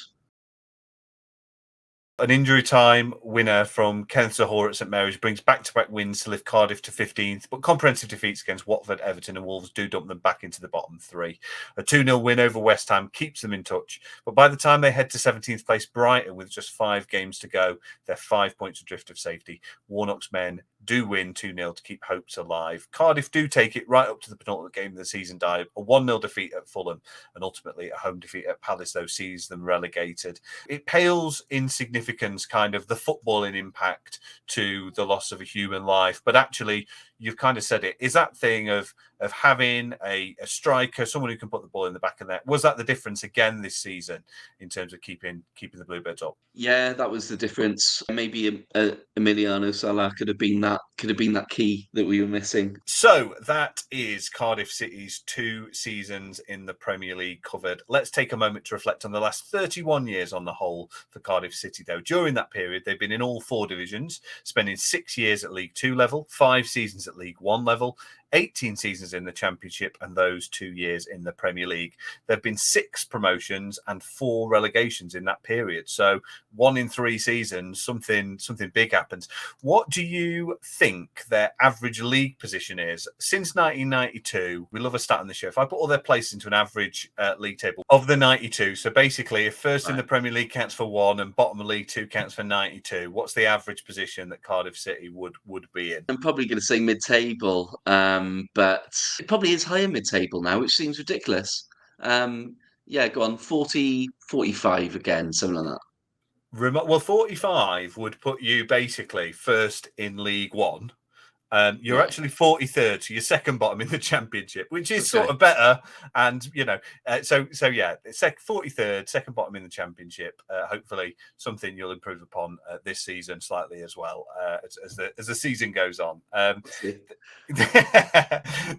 An injury time winner from Kenneth Zahor at St Mary's brings back-to-back wins to lift Cardiff to 15th, but comprehensive defeats against Watford, Everton and Wolves do dump them back into the bottom three. A 2-0 win over West Ham keeps them in touch, but by the time they head to 17th place Brighton with just 5 games to go, they're 5 points adrift of safety. Warnock's men do win 2-0 to keep hopes alive. Cardiff do take it right up to the penultimate game of the season, a 1-0 defeat at Fulham, and ultimately a home defeat at Palace, though, sees them relegated. It pales in significance, kind of the footballing impact to the loss of a human life, but actually you've kind of said it is that thing of having a striker, someone who can put the ball in the back of the net. Was that the difference again this season in terms of keeping the Bluebirds up? Yeah, that was the difference. Maybe Emiliano Salah could have been that key that we were missing. So that is Cardiff City's 2 seasons in the Premier League covered. Let's take a moment to reflect on the last 31 years on the whole for Cardiff City, though. During that period, they've been in all 4 divisions, spending 6 years at League 2 level, 5 seasons at League 1 level, 18 seasons in the Championship, and those 2 years in the Premier League. There have been 6 promotions and 4 relegations in that period. So 1 in 3 seasons, something big happens. What do you think their average league position is? Since 1992, we love a stat on the show. If I put all their places into an average league table of the 92, so basically if first in the Premier League counts for 1 and bottom of League 2 counts for 92, what's the average position that Cardiff City would be in? I'm probably going to say mid-table, but it probably is higher mid-table now, which seems ridiculous. Yeah, go on, 40, 45 again, something like that. Well, 45 would put you basically first in League 1. You're actually 43rd, so you're second bottom in the Championship, which is sort of better. And, so yeah, 43rd, second bottom in the Championship. Hopefully something you'll improve upon this season slightly as well as the season goes on.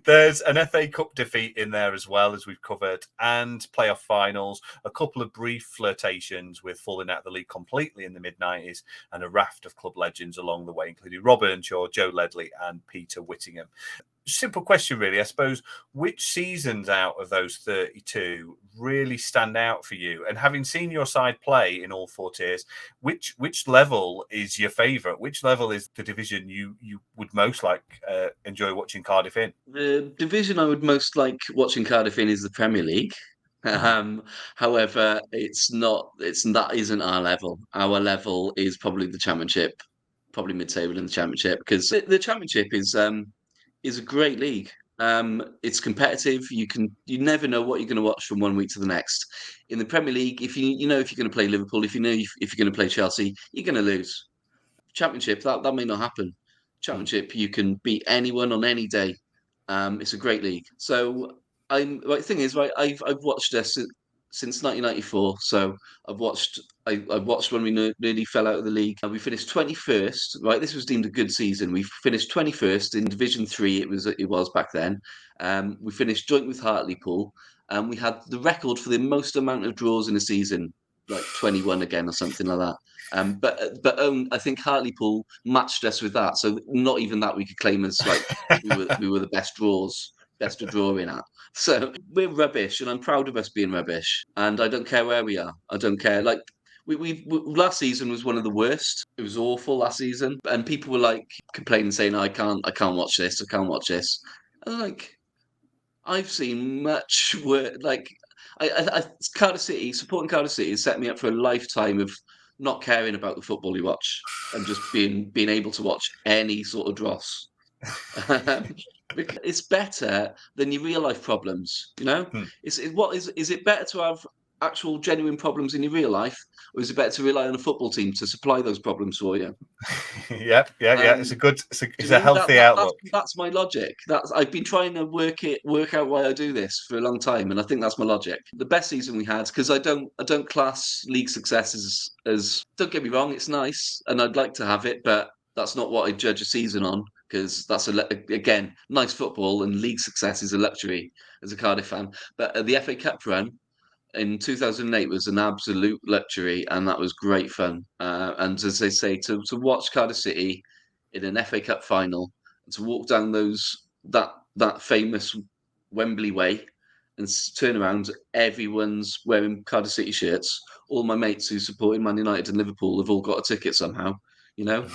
There's an FA Cup defeat in there as well, as we've covered, and playoff finals, a couple of brief flirtations with falling out of the league completely in the mid-90s, and a raft of club legends along the way, including Rob Earnshaw, Joe Ledley and Peter Whittingham. Simple question, really, I suppose. Which seasons out of those 32 really stand out for you? And having seen your side play in all 4 tiers, which level is your favourite? Which level is the division you would most enjoy watching Cardiff in? The division I would most like watching Cardiff in is the Premier League. However, that isn't our level. Our level is probably the Championship, probably mid-table in the Championship, because the Championship is a great league. It's competitive. You never know what you're going to watch from one week to the next. In the Premier League, if if you're going to play Liverpool, if you're going to play Chelsea, you're going to lose. Championship, that may not happen. Championship, you can beat anyone on any day. It's a great league. So the thing is, right, I've watched this since 1994. So I've watched when we nearly fell out of the league. We finished 21st. Right, this was deemed a good season. We finished 21st in Division 3. It was back then. We finished joint with Hartlepool, and we had the record for the most amount of draws in a season, like 21 again or something like that. But I think Hartlepool matched us with that, so not even that we could claim as like we were the best to draw in at. So we're rubbish, and I'm proud of us being rubbish. And I don't care where we are. I don't care. Like we last season was one of the worst. It was awful last season, and people were like complaining, saying, "I can't watch this. I can't watch this." And I'm like, I've seen much worse. Like Cardiff City, supporting Cardiff City has set me up for a lifetime of not caring about the football you watch and just being able to watch any sort of dross. It's better than your real life problems. You know, Hmm. Is it better to have actual genuine problems in your real life, or is it better to rely on a football team to supply those problems for you? Yeah. It's a Um, good, do it's you a mean healthy outlook. that's my logic? That's I've been trying to work out why I do this for a long time, and I think that's my logic. The best season we had, because I don't class league success as don't get me wrong, it's nice, and I'd like to have it, but that's not what I judge a season on, because that's again nice football and league success is a luxury as a Cardiff fan. But the FA Cup run in 2008 was an absolute luxury, and that was great fun. And as they say, to watch Cardiff City in an FA Cup final, and to walk down that famous Wembley Way and turn around, everyone's wearing Cardiff City shirts. All my mates who supported Man United and Liverpool have all got a ticket somehow. You know,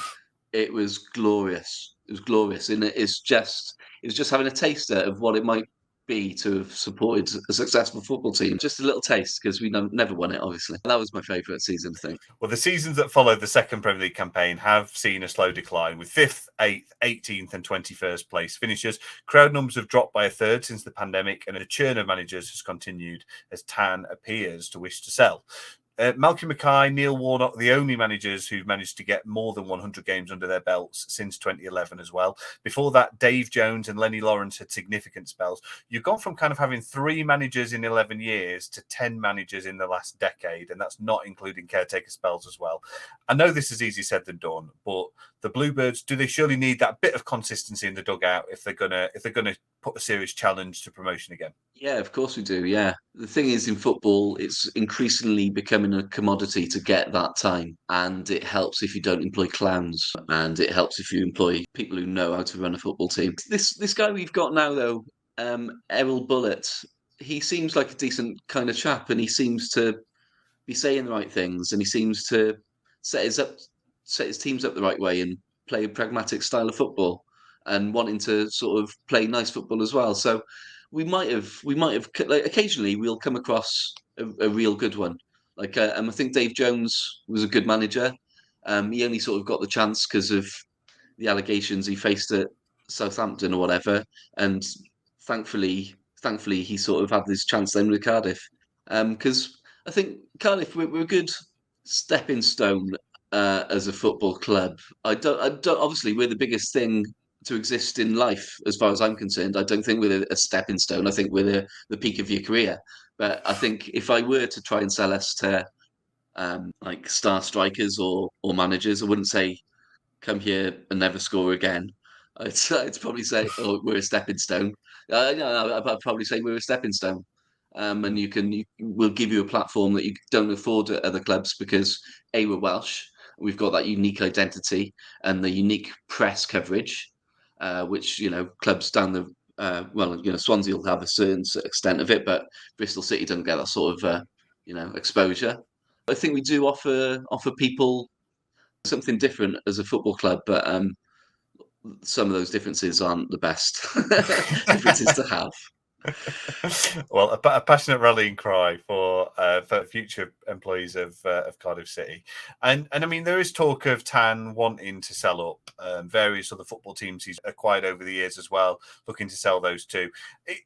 it was glorious. It was glorious, and it was just having a taster of what it might be to have supported a successful football team. Just a little taste because we never won it, obviously. That was my favourite season, I think. Well, the seasons that followed the second Premier League campaign have seen a slow decline, with 5th, 8th, 18th, and 21st place finishers. Crowd numbers have dropped by a third since the pandemic, and a churn of managers has continued as Tan appears to wish to sell. Malky Mackay, Neil Warnock, the only managers who've managed to get more than 100 games under their belts since 2011 as well. Before that, Dave Jones and Lenny Lawrence had significant spells. You've gone from kind of having 3 managers in 11 years to 10 managers in the last decade, and that's not including caretaker spells as well. I know this is easier said than done, but the Bluebirds, do they surely need that bit of consistency in the dugout if they're gonna put a serious challenge to promotion again? Yeah, of course we do. Yeah. The thing is, in football, it's increasingly becoming a commodity to get that time. And it helps if you don't employ clowns. And it helps if you employ people who know how to run a football team. This guy we've got now, though, Errol Bullitt, he seems like a decent kind of chap, and he seems to be saying the right things, and he seems to set his up set his teams up the right way and play a pragmatic style of football and wanting to sort of play nice football as well. So we might have like occasionally we'll come across a real good one. Like I think Dave Jones was a good manager. He only sort of got the chance because of the allegations he faced at Southampton or whatever, and thankfully he sort of had this chance then with Cardiff. Because I think Cardiff we're a good stepping stone as a football club. I don't. Obviously, we're the biggest thing to exist in life, as far as I'm concerned. I don't think we're a stepping stone. I think we're the peak of your career. But I think if I were to try and sell us to like star strikers or managers, I wouldn't say come here and never score again. I'd probably say, oh, we're a stepping stone. No, I'd probably say we're a stepping stone. And we'll give you a platform that you don't afford at other clubs because A, we're Welsh. We've got that unique identity and the unique press coverage, which, clubs down Swansea will have a certain extent of it, but Bristol City don't get that sort of, exposure. I think we do offer people something different as a football club, but some of those differences aren't the best differences to have. Well, a passionate rallying cry for future employees of Cardiff City, and I mean there is talk of Tan wanting to sell up various other football teams he's acquired over the years as well, looking to sell those too.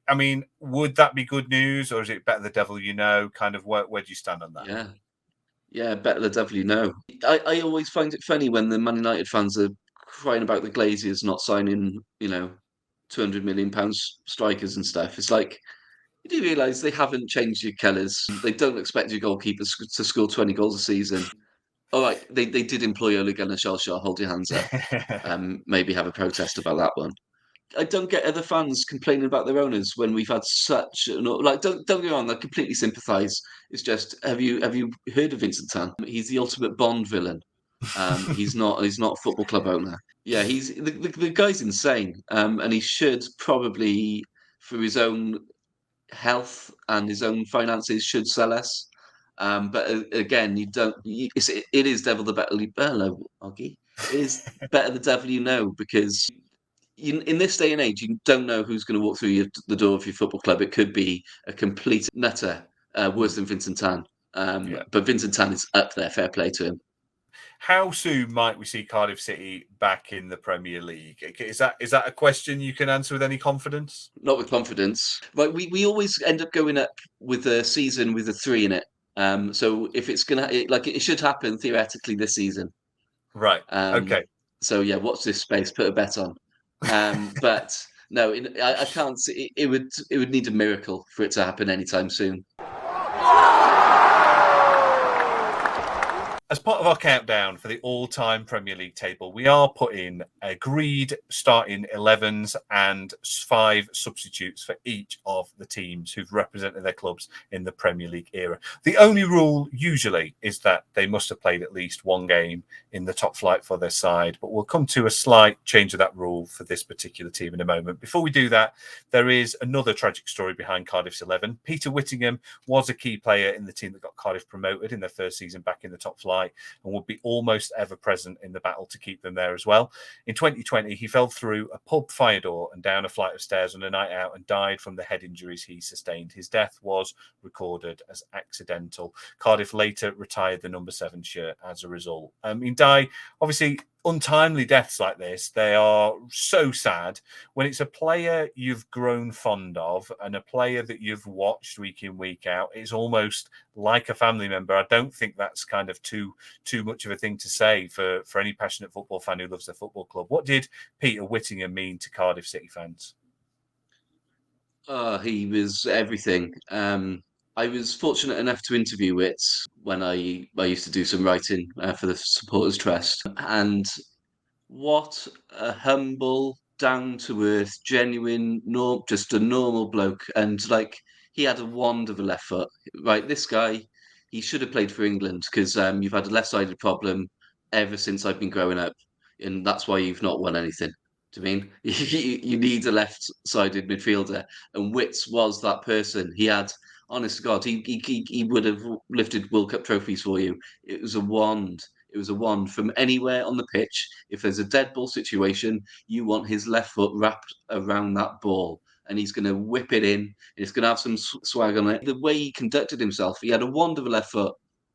I mean, would that be good news, or is it better the devil you know? Kind of where do you stand on that? Yeah, yeah, better the devil you know. I always find it funny when the Man United fans are crying about the Glaziers not signing, £200 million strikers and stuff. It's like you do realise they haven't changed your colours. They don't expect your goalkeeper to score 20 goals a season. All right, they did employ Ole Gunnar Solskjaer. Hold your hands up. Maybe have a protest about that one. I don't get other fans complaining about their owners when we've had such like. Don't get me wrong. I completely sympathise. It's just have you heard of Vincent Tan? He's the ultimate Bond villain. He's not a football club owner. Yeah, he's the guy's insane. And he should probably for his own health and his own finances should sell us. But again, you don't. It is devil the better. Hello, Oggy. It is better the devil you know because in this day and age, you don't know who's going to walk through the door of your football club. It could be a complete nutter, worse than Vincent Tan. Yeah. But Vincent Tan is up there. Fair play to him. How soon might we see Cardiff City back in the Premier League? Is that a question you can answer with any confidence? Not with confidence. Like we always end up going up with a season with a 3 in it. So if it's gonna it should happen theoretically this season. Right. Um, Okay. so yeah, watch this space. Put a bet on. But no, I can't see it would need a miracle for it to happen anytime soon. As part of our countdown for the all-time Premier League table, we are putting agreed starting 11s and 5 substitutes for each of the teams who've represented their clubs in the Premier League era. The only rule usually is that they must have played at least one game in the top flight for their side, but we'll come to a slight change of that rule for this particular team in a moment. Before we do that, there is another tragic story behind Cardiff's 11. Peter Whittingham was a key player in the team that got Cardiff promoted in their first season back in the top flight, and would be almost ever present in the battle to keep them there as well. In 2020, he fell through a pub fire door and down a flight of stairs on a night out and died from the head injuries he sustained. His death was recorded as accidental. Cardiff later retired the number 7 shirt as a result. Dai, obviously, untimely deaths like this, they are so sad. When it's a player you've grown fond of and a player that you've watched week in, week out, it's almost like a family member. I don't think that's kind of too much of a thing to say for any passionate football fan who loves their football club. What did Peter Whittingham mean to Cardiff City fans? He was everything. I was fortunate enough to interview Wits when I used to do some writing for the Supporters Trust, and what a humble, down to earth, genuine, just a normal bloke. And like he had a wand of a left foot. Right, this guy, he should have played for England because you've had a left-sided problem ever since I've been growing up, and that's why you've not won anything. Do you mean you need a left-sided midfielder? And Wits was that person. He had, honest to God, he would have lifted World Cup trophies for you. It was a wand. It was a wand from anywhere on the pitch. If there's a dead ball situation, you want his left foot wrapped around that ball, and he's going to whip it in. It's going to have some swag on it. The way he conducted himself, he had a wand of a left foot,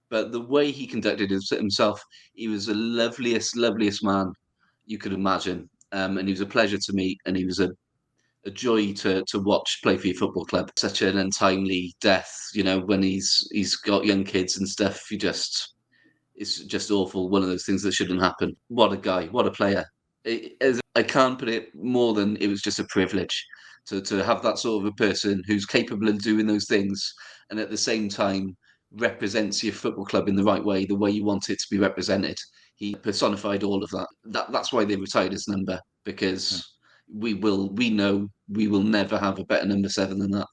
but the way he conducted himself, he was the loveliest man you could imagine. And he was a pleasure to meet, and he was a joy to watch play for your football club. Such an untimely death, when he's got young kids and stuff. It's just awful. One of those things that shouldn't happen. What a guy! What a player! I can't put it more than it was just a privilege to have that sort of a person who's capable of doing those things, and at the same time represents your football club in the right way, the way you want it to be represented. He personified all of that. That's why they retired his number, because we know we will never have a better number 7 than that.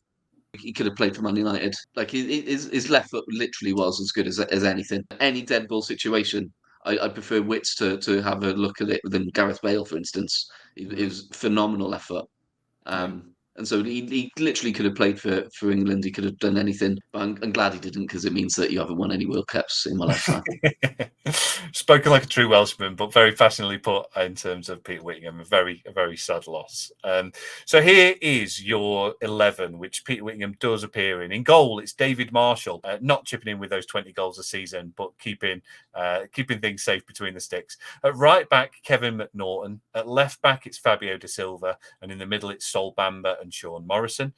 He could have played for Man United. Like his left foot literally was as good as anything. Any dead ball situation, I prefer Wits to have a look at it than Gareth Bale, for instance. It was phenomenal left foot. And so he literally could have played for England. He could have done anything. But I'm glad he didn't, because it means that you haven't won any World Cups in my lifetime. Spoken like a true Welshman, but very fashionably put in terms of Peter Whittingham. A very sad loss. So here is your 11, which Peter Whittingham does appear in. In goal, it's David Marshall, not chipping in with those 20 goals a season, but keeping things safe between the sticks. At right back, Kevin McNaughton. At left back, it's Fabio Da Silva, and in the middle, it's Sol Bamba and Sean Morrison.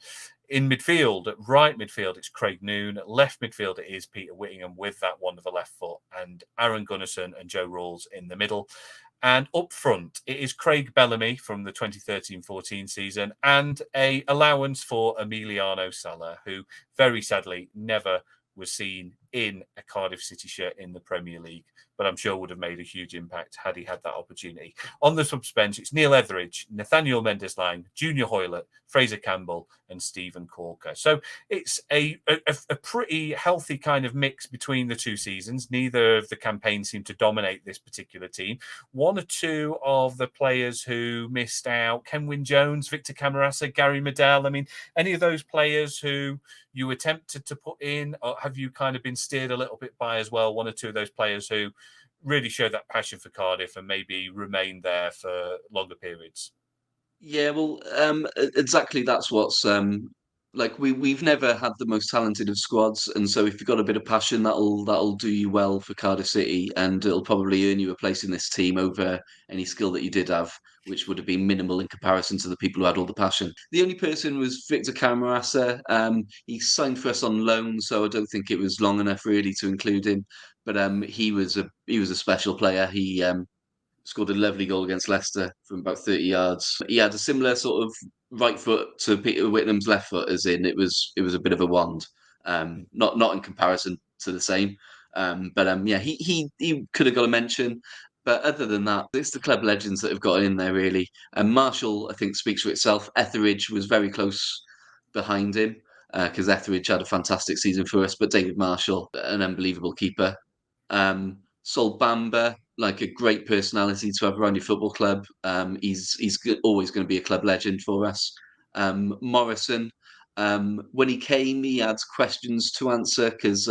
In midfield, at right midfield, it's Craig Noon. At left midfield, it is Peter Whittingham with that wonderful left foot, and Aaron Gunnarsson and Joe Rawls in the middle. And up front, it is Craig Bellamy from the 2013-14 season, and a allowance for Emiliano Sala, who very sadly never was seen in a Cardiff City shirt in the Premier League, but I'm sure would have made a huge impact had he had that opportunity. On the subs bench, it's Neil Etheridge, Nathaniel Mendes-Lang, Junior Hoylett, Fraser Campbell, and Stephen Corker. So it's a pretty healthy kind of mix between the two seasons. Neither of the campaigns seem to dominate this particular team. One or two of the players who missed out, Kenwyn Jones, Victor Camarasa, Gary Medell, I mean, any of those players who you attempted to put in, or have you kind of been steered a little bit by as well? One or two of those players who really showed that passion for Cardiff and maybe remained there for longer periods. Yeah, well, exactly. That's what's Like we've never had the most talented of squads, and so if you've got a bit of passion, that'll do you well for Cardiff City, and it'll probably earn you a place in this team over any skill that you did have, which would have been minimal in comparison to the people who had all the passion. The only person was Victor Camarasa. He signed for us on loan, so I don't think it was long enough really to include him. But he was a special player. He scored a lovely goal against Leicester from about 30 yards. He had a similar sort of right foot to Peter Whitnam's left foot, as in it was a bit of a wand. Not in comparison to the same. Yeah, he could have got a mention. But other than that, it's the club legends that have got in there really. And Marshall, I think, speaks for itself. Etheridge was very close behind him because Etheridge had a fantastic season for us, but David Marshall, an unbelievable keeper. Sol Bamba, like a great personality to have around your football club. He's always going to be a club legend for us. Morrison, when he came, he had questions to answer because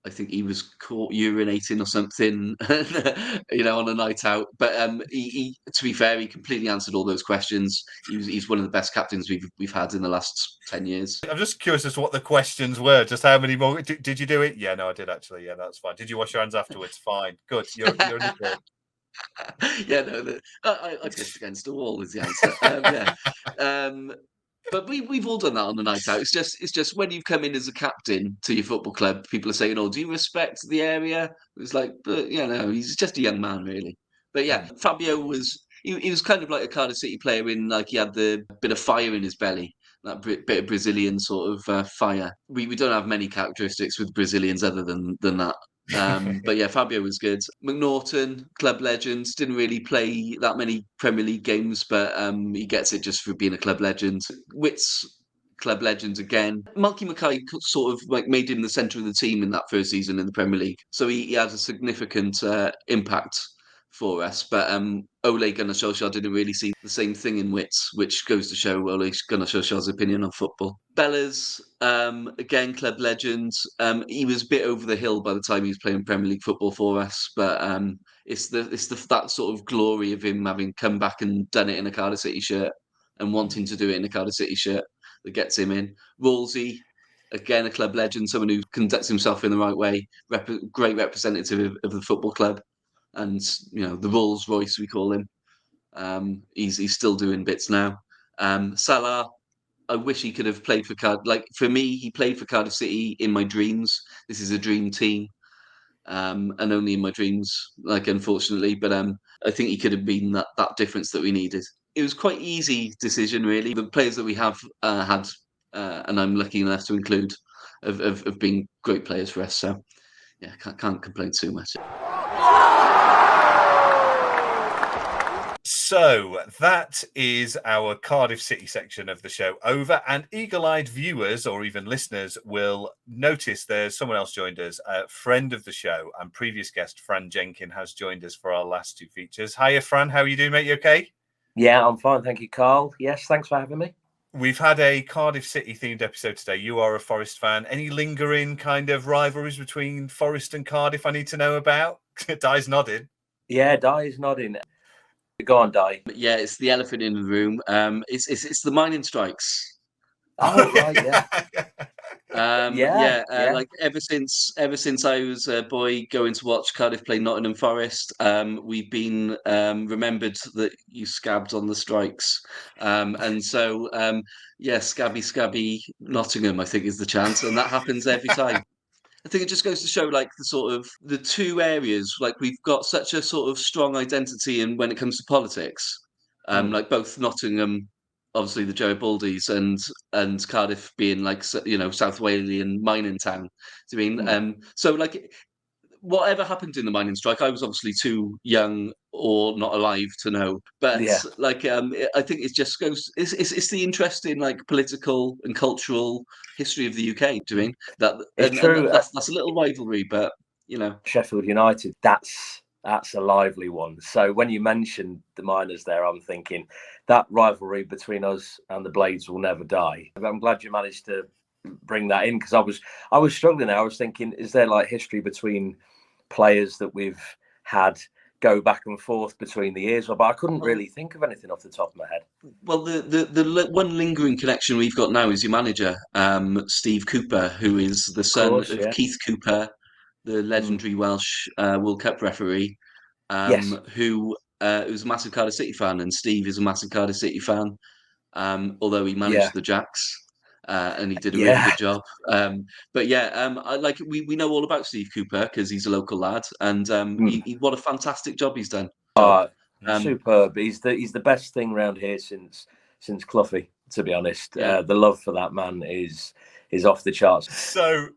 I think he was caught urinating or something, on a night out. But to be fair, he completely answered all those questions. He's one of the best captains we've had in the last 10 years. I'm just curious as to what the questions were. Just how many more? Did you do it? Yeah, no, I did actually. Yeah, that's fine. Did you wash your hands afterwards? Fine. Good. You're in the good. Yeah, no, I pissed against the wall is the answer. Yeah. But we've all done that on the night out. It's just when you've come in as a captain to your football club, people are saying, "Oh, do you respect the area?" It's like, but no, he's just a young man, really. But yeah, Fabio was he was kind of like a Cardiff City player in like he had the bit of fire in his belly, that bit of Brazilian sort of fire. We don't have many characteristics with Brazilians other than that. But yeah, Fabio was good. McNaughton, club legend, didn't really play that many Premier League games, but he gets it just for being a club legend. Wits, club legend again. Malky Mackay sort of like made him the centre of the team in that first season in the Premier League, so he has a significant impact for us. But Ole Gunnar Solskjaer didn't really see the same thing in Wits, which goes to show Ole Gunnar Solskjaer's opinion on football. Bellas, again, club legend. He was a bit over the hill by the time he was playing Premier League football for us, but it's that sort of glory of him having come back and done it in a Cardiff City shirt and wanting to do it in a Cardiff City shirt that gets him in. Wolsey, again, a club legend, someone who conducts himself in the right way, great representative of the football club. And the Rolls Royce we call him. He's still doing bits now. Salah, I wish he could have played for Cardiff. Like for me, he played for Cardiff City in my dreams. This is a dream team, and only in my dreams. Like unfortunately, but I think he could have been that difference that we needed. It was quite easy decision really. The players that we have had, and I'm lucky enough to include, have been great players for us. So yeah, can't complain too much. So that is our Cardiff City section of the show over, and eagle-eyed viewers or even listeners will notice there's someone else joined us, a friend of the show and previous guest, Fran Jenking, has joined us for our last two features. Hiya, Fran. How are you doing, mate? You okay? Yeah, I'm fine. Thank you, Carl. Yes, thanks for having me. We've had a Cardiff City themed episode today. You are a Forest fan. Any lingering kind of rivalries between Forest and Cardiff I need to know about? Dai's nodding. Yeah, Dai's nodding. Go on, Dai. Yeah, it's the elephant in the room. It's the mining strikes. Oh, right, yeah. Yeah. Like ever since I was a boy going to watch Cardiff play Nottingham Forest, we've been remembered that you scabbed on the strikes, and so scabby Nottingham, I think is the chant, and that happens every time. I think it just goes to show, like, the sort of the two areas, like we've got such a sort of strong identity in when it comes to politics, like both Nottingham, obviously the Garibaldi's, and Cardiff being like South Walian mining town. Do you mean? So like whatever happened in the mining strike, I was obviously too young or not alive to know. But I think it just goes. It's the interesting like political and cultural history of the UK. Do you mean that? It's true. And that's a little rivalry, but Sheffield United. That's a lively one. So when you mentioned the miners there, I'm thinking that rivalry between us and the Blades will never die. I'm glad you managed to bring that in, because I was struggling there. I was thinking, is there like history between players that we've had go back and forth between the years, but I couldn't really think of anything off the top of my head. Well, the one lingering connection we've got now is your manager, Steve Cooper, who is the son Course, of yeah. Keith Cooper, the legendary Welsh World Cup referee, Yes. who was a massive Cardiff City fan, and Steve is a massive Cardiff City fan, although he managed Yeah. the Jacks. And he did a really Yeah. good job. But yeah, we know all about Steve Cooper because he's a local lad, and what a fantastic job he's done. Um, Superb. He's the best thing around here since Cloughie, to be honest. yeah. The love for that man is off the charts. So,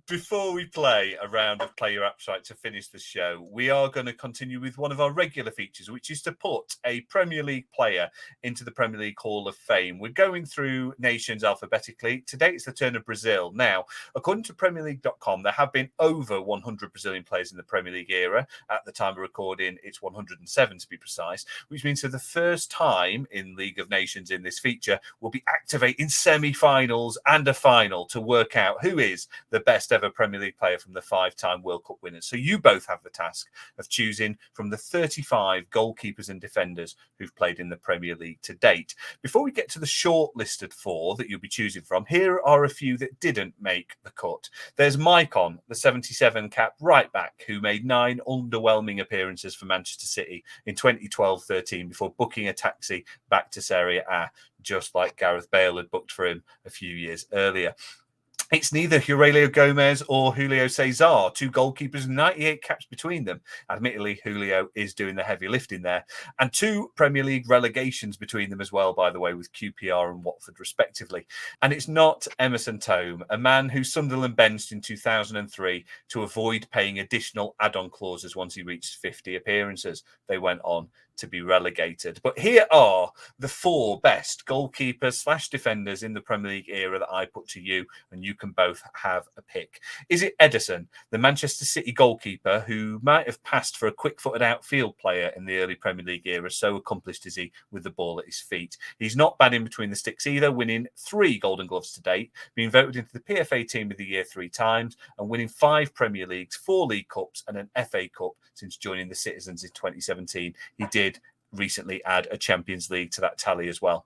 before we play a round of Play Your Apps Right to finish the show, we are going to continue with one of our regular features, which is to put a Premier League player into the Premier League Hall of Fame. We're going through nations alphabetically. Today it's the turn of Brazil. Now, according to PremierLeague.com, there have been over 100 Brazilian players in the Premier League era. At the time of recording, it's 107 to be precise, which means for the first time in League of Nations in this feature, we'll be activating semi-finals and a final to work out who is the best ever Premier League player from the 5-time World Cup winners. So you both have the task of choosing from the 35 goalkeepers and defenders who've played in the Premier League to date. Before we get to the shortlisted 4 that you'll be choosing from, here are a few that didn't make the cut. There's Maicon, the 77 cap right back, who made 9 underwhelming appearances for Manchester City in 2012-13 before booking a taxi back to Serie A, just like Gareth Bale had booked for him a few years earlier. It's neither Aurelio Gomez or Julio Cesar, 2 goalkeepers, 98 caps between them. Admittedly, Julio is doing the heavy lifting there. And 2 Premier League relegations between them as well, by the way, with QPR and Watford, respectively. And it's not Emerson Tome, a man who Sunderland benched in 2003 to avoid paying additional add-on clauses once he reached 50 appearances. They went on to be relegated. But here are the 4 best goalkeepers / defenders in the Premier League era that I put to you, and you can both have a pick. Is it Ederson, the Manchester City goalkeeper who might have passed for a quick-footed outfield player in the early Premier League era, so accomplished is he with the ball at his feet? He's not bad in between the sticks either, winning 3 Golden Gloves to date, being voted into the PFA Team of the Year 3 times, and winning 5 Premier Leagues, 4 League Cups and an FA Cup since joining the Citizens in 2017. He did recently add a Champions League to that tally as well.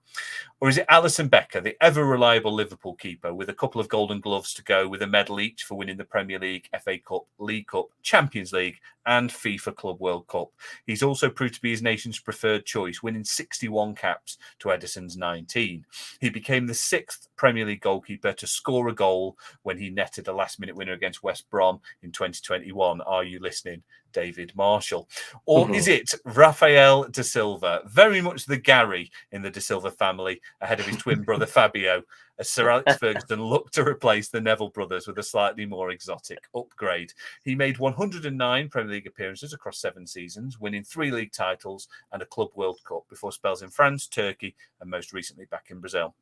Or is it Alisson Becker, the ever-reliable Liverpool keeper, with a couple of Golden Gloves to go, with a medal each for winning the Premier League, FA Cup, League Cup, Champions League and FIFA Club World Cup? He's also proved to be his nation's preferred choice, winning 61 caps to Ederson's 19. He became the 6th Premier League goalkeeper to score a goal when he netted a last-minute winner against West Brom in 2021. Are you listening, David Marshall? Or is it Rafael da Silva, very much the Gary in the da Silva family, ahead of his twin brother Fabio, as Sir Alex Ferguson looked to replace the Neville brothers with a slightly more exotic upgrade? He made 109 Premier League appearances across 7 seasons, winning 3 league titles and a Club World Cup before spells in France, Turkey, and most recently back in Brazil.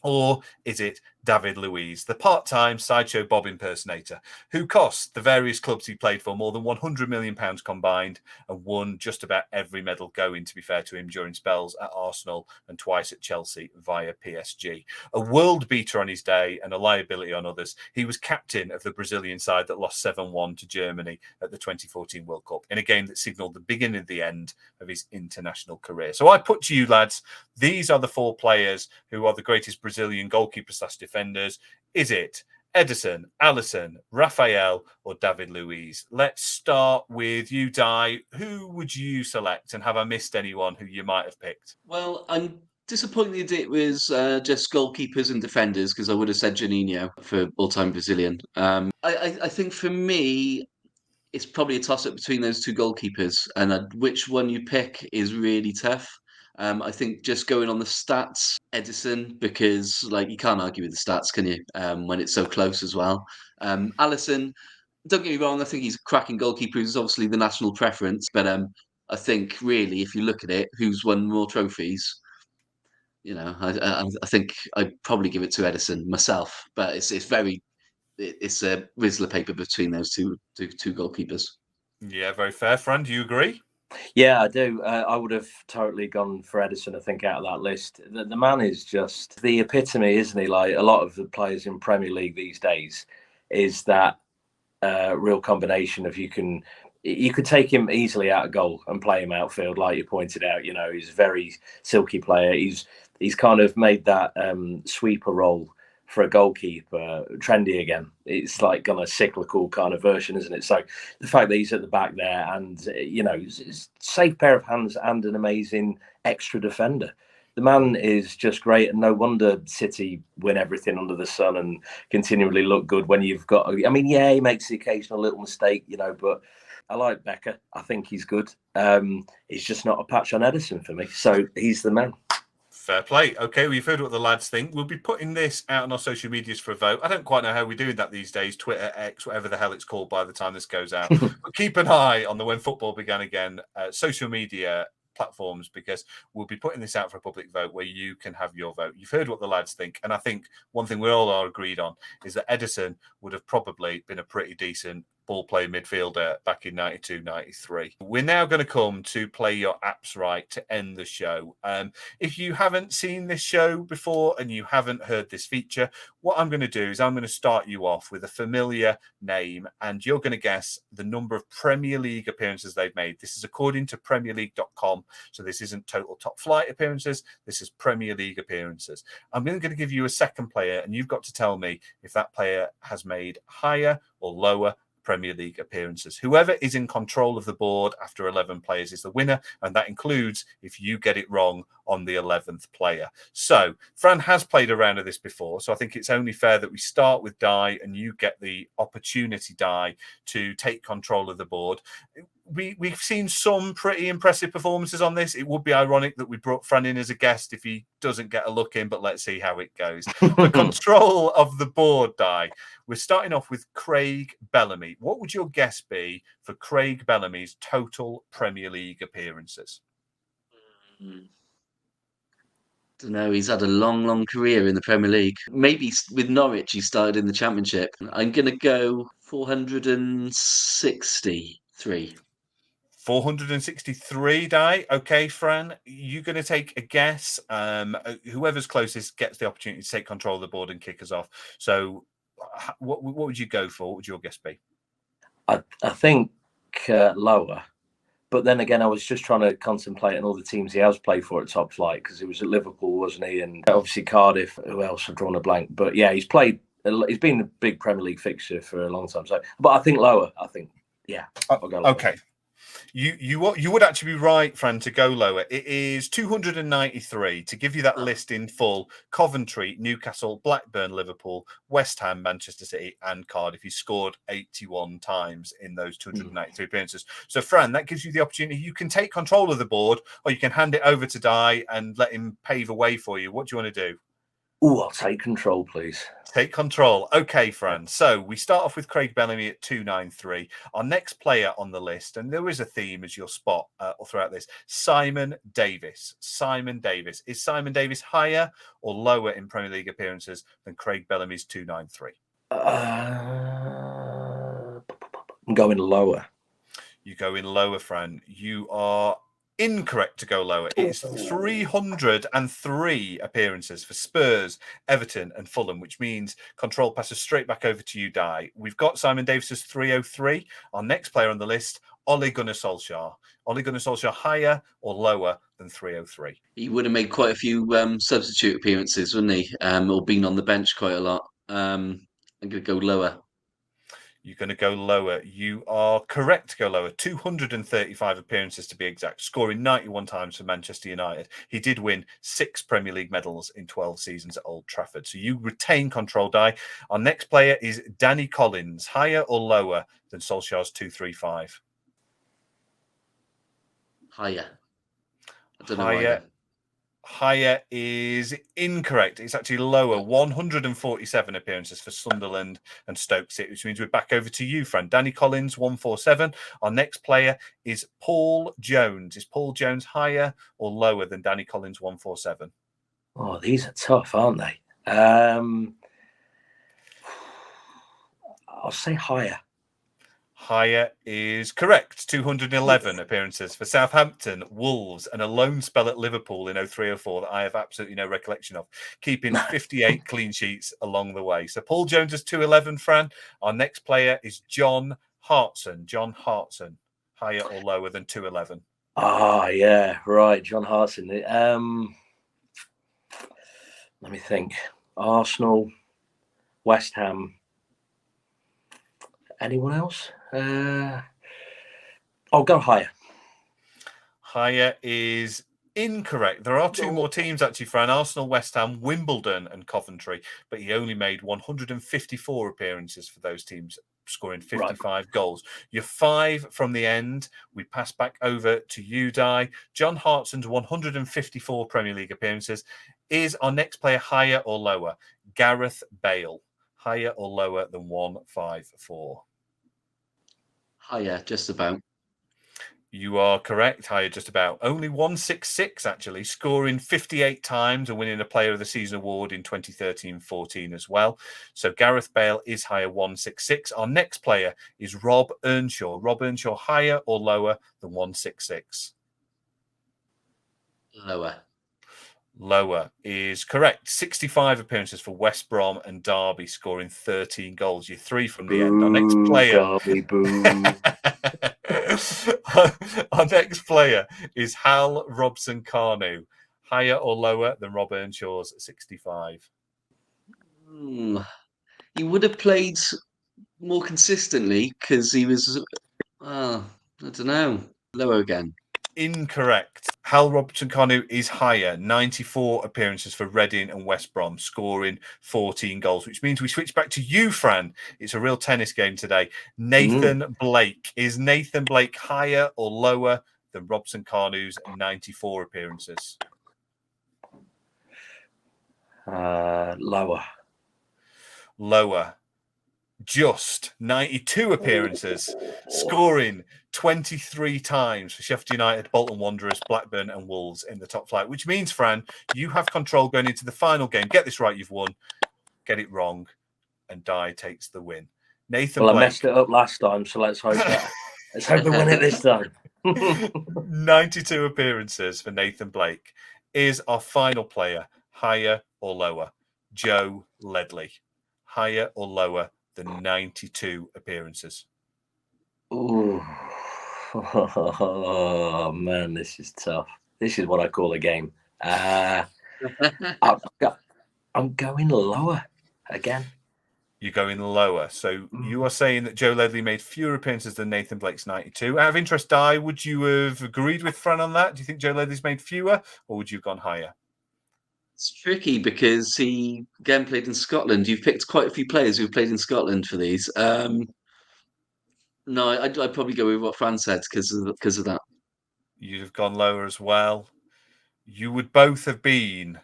Or is it David Luiz, the part-time Sideshow Bob impersonator, who cost the various clubs he played for more than £100 million combined and won just about every medal going, to be fair to him, during spells at Arsenal and twice at Chelsea via PSG. A world beater on his day and a liability on others, he was captain of the Brazilian side that lost 7-1 to Germany at the 2014 World Cup in a game that signalled the beginning of the end of his international career. So I put to you, lads, these are the 4 players who are the greatest Brazilian goalkeepers / defenders. Is it Ederson, Alisson, Rafael, or David Luiz? Let's start with you, Dai. Who would you select, and have I missed anyone who you might have picked? Well, I'm disappointed it was just goalkeepers and defenders because I would have said Juninho for all-time Brazilian. I think for me, it's probably a toss-up between those 2 goalkeepers, and which one you pick is really tough. I think just going on the stats, Edison, because you can't argue with the stats, can you? When it's so close as well. Alisson, don't get me wrong, I think he's a cracking goalkeeper. He's obviously the national preference, but I think really, if you look at it, who's won more trophies? I think I'd probably give it to Edison myself, but it's a Rizzler paper between those two goalkeepers. Yeah, very fair. Fran, do you agree? Yeah, I do. I would have totally gone for Ederson, I think, out of that list. The man is just the epitome, isn't he? Like a lot of the players in Premier League these days, is that real combination of you can You could take him easily out of goal and play him outfield, like you pointed out. You know, he's a very silky player. He's kind of made that sweeper role for a goalkeeper trendy again. It's like on a cyclical kind of version, isn't it? So the fact that he's at the back there and, you know, it's a safe pair of hands and an amazing extra defender. The man is just great, and no wonder City win everything under the sun and continually look good when you've got. I mean, yeah, he makes the occasional little mistake, you know, but I like Becker. I think he's good. He's just not a patch on Edison for me, so he's the man. Fair play. Okay, we've heard what the lads think. We'll be putting this out on our social medias for a vote. I don't quite know how we're doing that these days. Twitter, X, whatever the hell it's called by the time this goes out. But keep an eye on the When Football Began Again social media platforms, because we'll be putting this out for a public vote where you can have your vote. You've heard what the lads think, and I think one thing we all are agreed on is that Edison would have probably been a pretty decent ball playing midfielder back in 92, 93. We're now going to come to play your apps right to end the show. If you haven't seen this show before and you haven't heard this feature, what I'm going to do is I'm going to start you off with a familiar name, and you're going to guess the number of Premier League appearances they've made. This is according to PremierLeague.com, so this isn't total top flight appearances. This is Premier League appearances. I'm going to give you a second player, and you've got to tell me if that player has made higher or lower Premier League appearances. Whoever is in control of the board after 11 players is the winner, and that includes if you get it wrong on the 11th player. So Fran has played a round of this before, so I think it's only fair that we start with Dai and you get the opportunity, Dai, to take control of the board. We've seen some pretty impressive performances on this. It would be ironic that we brought Fran in as a guest if he doesn't get a look in, but let's see how it goes. For control of the board, Dai, we're starting off with Craig Bellamy. What would your guess be for Craig Bellamy's total Premier League appearances? Don't know. He's had a long career in the Premier League. Maybe with Norwich, he started in the Championship. I'm going to go 463. 463, Dai. Okay, Fran, you're going to take a guess. Whoever's closest gets the opportunity to take control of the board and kick us off. So what would you go for? What would your guess be? I think lower. But then again, I was just trying to contemplate on all the teams he has played for at top flight, because he was at Liverpool, wasn't he? And obviously Cardiff. Who else? I've drawn a blank. But yeah, he's been a big Premier League fixture for a long time. So, but I think lower. I think, yeah. I'll go lower. Okay. You would actually be right, Fran, to go lower. It is 293. To give you that list in full: Coventry, Newcastle, Blackburn, Liverpool, West Ham, Manchester City, and Cardiff. He scored 81 times in those 293 appearances. So, Fran, that gives you the opportunity. You can take control of the board, or you can hand it over to Dai and let him pave a way for you. What do you want to do? Oh, I'll take control, please. Take control. Okay, Fran. So we start off with Craig Bellamy at 293. Our next player on the list, and there is a theme as you'll spot all throughout this, Simon Davis. Simon Davis. Is Simon Davis higher or lower in Premier League appearances than Craig Bellamy's 293? I'm going lower. You go in lower, Fran. You are incorrect to go lower. It's 303 appearances for Spurs, Everton, and Fulham, which means control passes straight back over to you, Dai. We've got Simon Davis's 303. Our next player on the list, Ole Gunnar Solskjaer. Ole Gunnar Solskjaer higher or lower than 303? He would have made quite a few substitute appearances, wouldn't he? Or been on the bench quite a lot. I'm going to go lower. You're going to go lower. You are correct to go lower. 235 appearances to be exact, scoring 91 times for Manchester United. He did win 6 Premier League medals in 12 seasons at Old Trafford. So you retain control, Dai. Our next player is Danny Collins. Higher or lower than Solskjaer's 235? Higher. I don't know why. Higher is incorrect. It's actually lower. 147 appearances for Sunderland and Stoke City, which means we're back over to you, Fran. Danny Collins, 147. Our next player is Paul Jones. Is Paul Jones higher or lower than Danny Collins, 147? Oh, these are tough, aren't they? I'll say higher. Higher is correct. 211 appearances for Southampton, Wolves, and a loan spell at Liverpool in 03-04 that I have absolutely no recollection of, keeping 58 clean sheets along the way. So Paul Jones is 211, Fran. Our next player is John Hartson. John Hartson. higher or lower than 211? Ah, yeah, right. John Hartson. Let me think. Arsenal, West Ham. Anyone else? I'll go higher. Higher is incorrect. There are two more teams, actually, Fran. Arsenal, West Ham, Wimbledon and Coventry. But he only made 154 appearances for those teams, scoring 55 goals. You're 5 from the end. We pass back over to you, Dai. John Hartson's 154 Premier League appearances. Is our next player higher or lower? Gareth Bale. Higher or lower than 154? Higher, just about. You are correct. Higher, just about. Only 166, actually, scoring 58 times and winning a Player of the Season award in 2013-14 as well. So Gareth Bale is higher, 166. Our next player is Rob Earnshaw. Rob Earnshaw, higher or lower than 166? Lower. Lower is correct. 65 appearances for West Brom and Derby, scoring 13 goals. You're 3 from the end. Our next player. Derby, boo. Our next player is Hal Robson-Kanu. Higher or lower than Rob Earnshaw's 65? He would have played more consistently because he was, I don't know, lower again. Incorrect. Hal Robson-Kanu is higher, 94 appearances for Reading and West Brom, scoring 14 goals, which means we switch back to you, Fran. It's a real tennis game today. Nathan Blake. Is Nathan Blake higher or lower than Robson-Kanu's 94 appearances? Lower. Lower. Just 92 appearances, scoring 23 times for Sheffield United, Bolton Wanderers, Blackburn and Wolves in the top flight, which means, Fran, you have control going into the final game. Get this right, you've won. Get it wrong, and Dai takes the win. Nathan Blake. I messed it up last time, so let's hope we win it this time. 92 appearances for Nathan Blake. Is our final player higher or lower? Joe Ledley. Higher or lower than 92 appearanrances? Oh, man, this is tough. This is what I call a game. I'm going lower again. You're going lower. So you are saying that Joe Ledley made fewer appearances than Nathan Blake's 92. Out of interest, Dai, would you have agreed with Fran on that? Do you think Joe Ledley's made fewer, or would you have gone higher? It's tricky because he again played in Scotland. You've picked quite a few players who played in Scotland for these. No, I'd probably go with what Fran said because of that. You'd have gone lower as well. You would both have been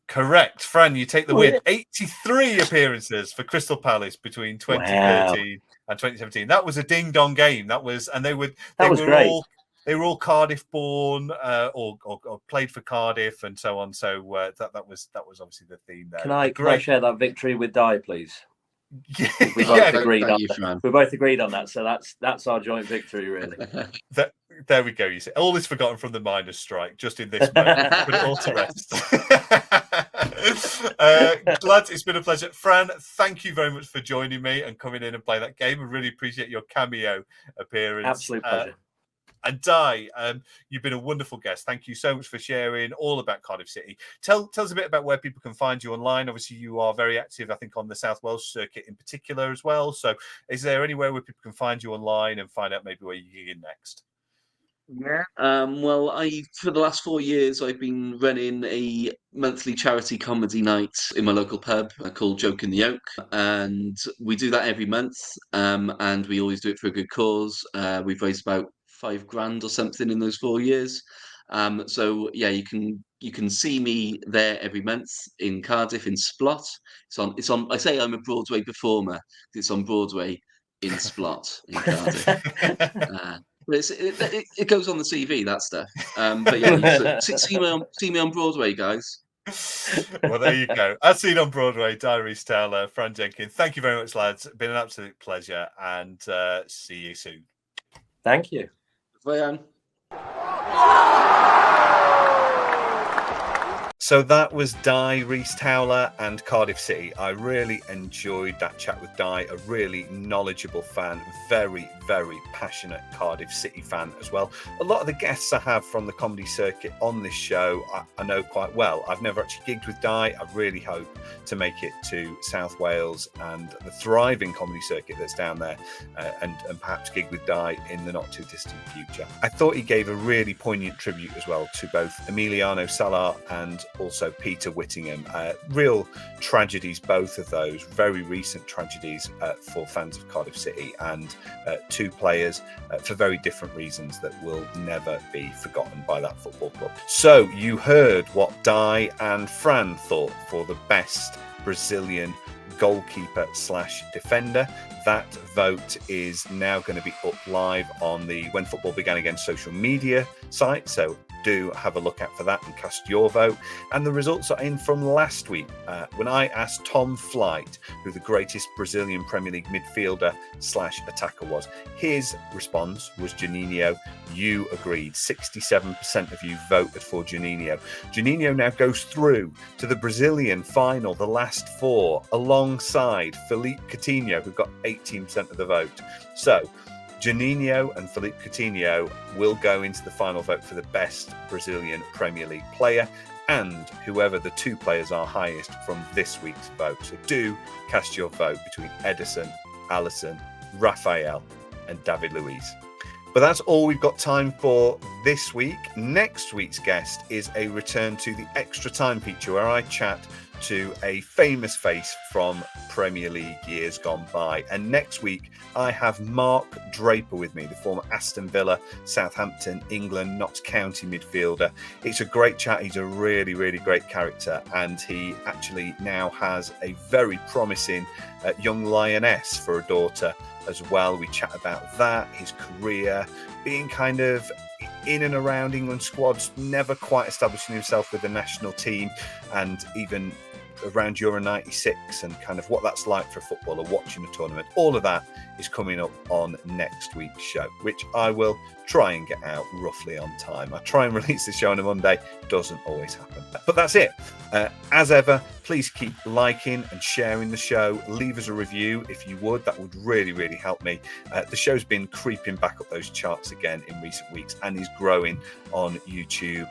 correct. Fran, you take the win. 83 appearances for Crystal Palace between 2013 and 2017. That was a ding-dong game. That was great. They were all Cardiff born or played for Cardiff and so on. So that was obviously the theme there. Can I share that victory with Dai, please? We both agreed on that, so that's our joint victory, really. There we go. You see, all is forgotten from the miners' strike just in this moment. Put it all to rest. Lads, it's been a pleasure. Fran, thank you very much for joining me and coming in and playing that game. I really appreciate your cameo appearance. Absolute pleasure. And Dai, you've been a wonderful guest. Thank you so much for sharing all about Cardiff City. Tell us a bit about where people can find you online. Obviously, you are very active, I think, on the South Wales circuit in particular as well. So is there anywhere where people can find you online and find out maybe where you're gigging next? Yeah. Well, for the last 4 years, I've been running a monthly charity comedy night in my local pub called Joke in the Yoke, and we do that every month. And we always do it for a good cause. We've raised about £5,000 or something in those 4 years. So yeah, you can see me there every month in Cardiff in Splot. It's on. I say I'm a Broadway performer. It's on Broadway in Splot in Cardiff. It goes on the CV, that stuff. But yeah, see me on Broadway, guys. Well, there you go. As seen on Broadway, Dai Rhys Towler, Fran Jenking. Thank you very much, lads. Been an absolute pleasure, and see you soon. Thank you. Bye, Anne. So that was Dai Rhys Towler and Cardiff City. I really enjoyed that chat with Dai, a really knowledgeable fan, very, very passionate Cardiff City fan as well. A lot of the guests I have from the comedy circuit on this show, I know quite well. I've never actually gigged with Dai. I really hope to make it to South Wales and the thriving comedy circuit that's down there, and perhaps gig with Dai in the not too distant future. I thought he gave a really poignant tribute as well to both Emiliano Sala and also Peter Whittingham. Real tragedies, both of those, very recent tragedies for fans of Cardiff City, and two players for very different reasons that will never be forgotten by that football club. So you heard what Dai and Fran thought for the best Brazilian goalkeeper / defender. That vote is now going to be up live on the When Football Began Again social media site, so do have a look out for that and cast your vote. And the results are in from last week when I asked Tom Flight who the greatest Brazilian Premier League midfielder / attacker was. His response was Juninho. You agreed. 67% of you voted for Juninho. Juninho now goes through to the Brazilian final, the last four, alongside Philippe Coutinho, who got 18% of the vote. So Juninho and Philippe Coutinho will go into the final vote for the best Brazilian Premier League player, and whoever the two players are highest from this week's vote. So do cast your vote between Edison, Alisson, Rafael and David Luiz. But that's all we've got time for this week. Next week's guest is a return to the Extra Time feature, where I chat to a famous face from Premier League years gone by. And next week, I have Mark Draper with me, the former Aston Villa, Southampton, England, Notts County midfielder. It's a great chat. He's a really, really great character. And he actually now has a very promising young lioness for a daughter as well. We chat about that, his career, being kind of in and around England squads, never quite establishing himself with the national team, and even around Euro 96, and kind of what that's like for a footballer watching a tournament. All of that is coming up on next week's show, which I will try and get out roughly on time. I try and release the show on a Monday, doesn't always happen. But that's it. As ever, please keep liking and sharing the show. Leave us a review if you would. That would really, really help me. The show's been creeping back up those charts again in recent weeks and is growing on YouTube.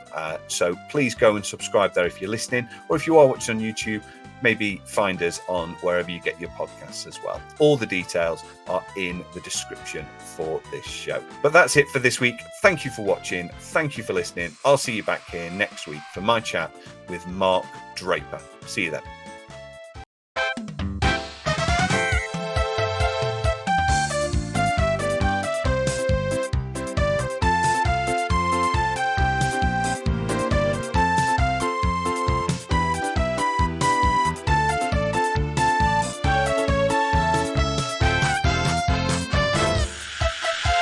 So please go and subscribe there if you're listening, or if you are watching on YouTube, maybe find us on wherever you get your podcasts as well. All the details are in the description for this show. But that's it for this week. Thank you for watching. Thank you for listening. I'll see you back here next week for my chat with Mark Draper. See you then.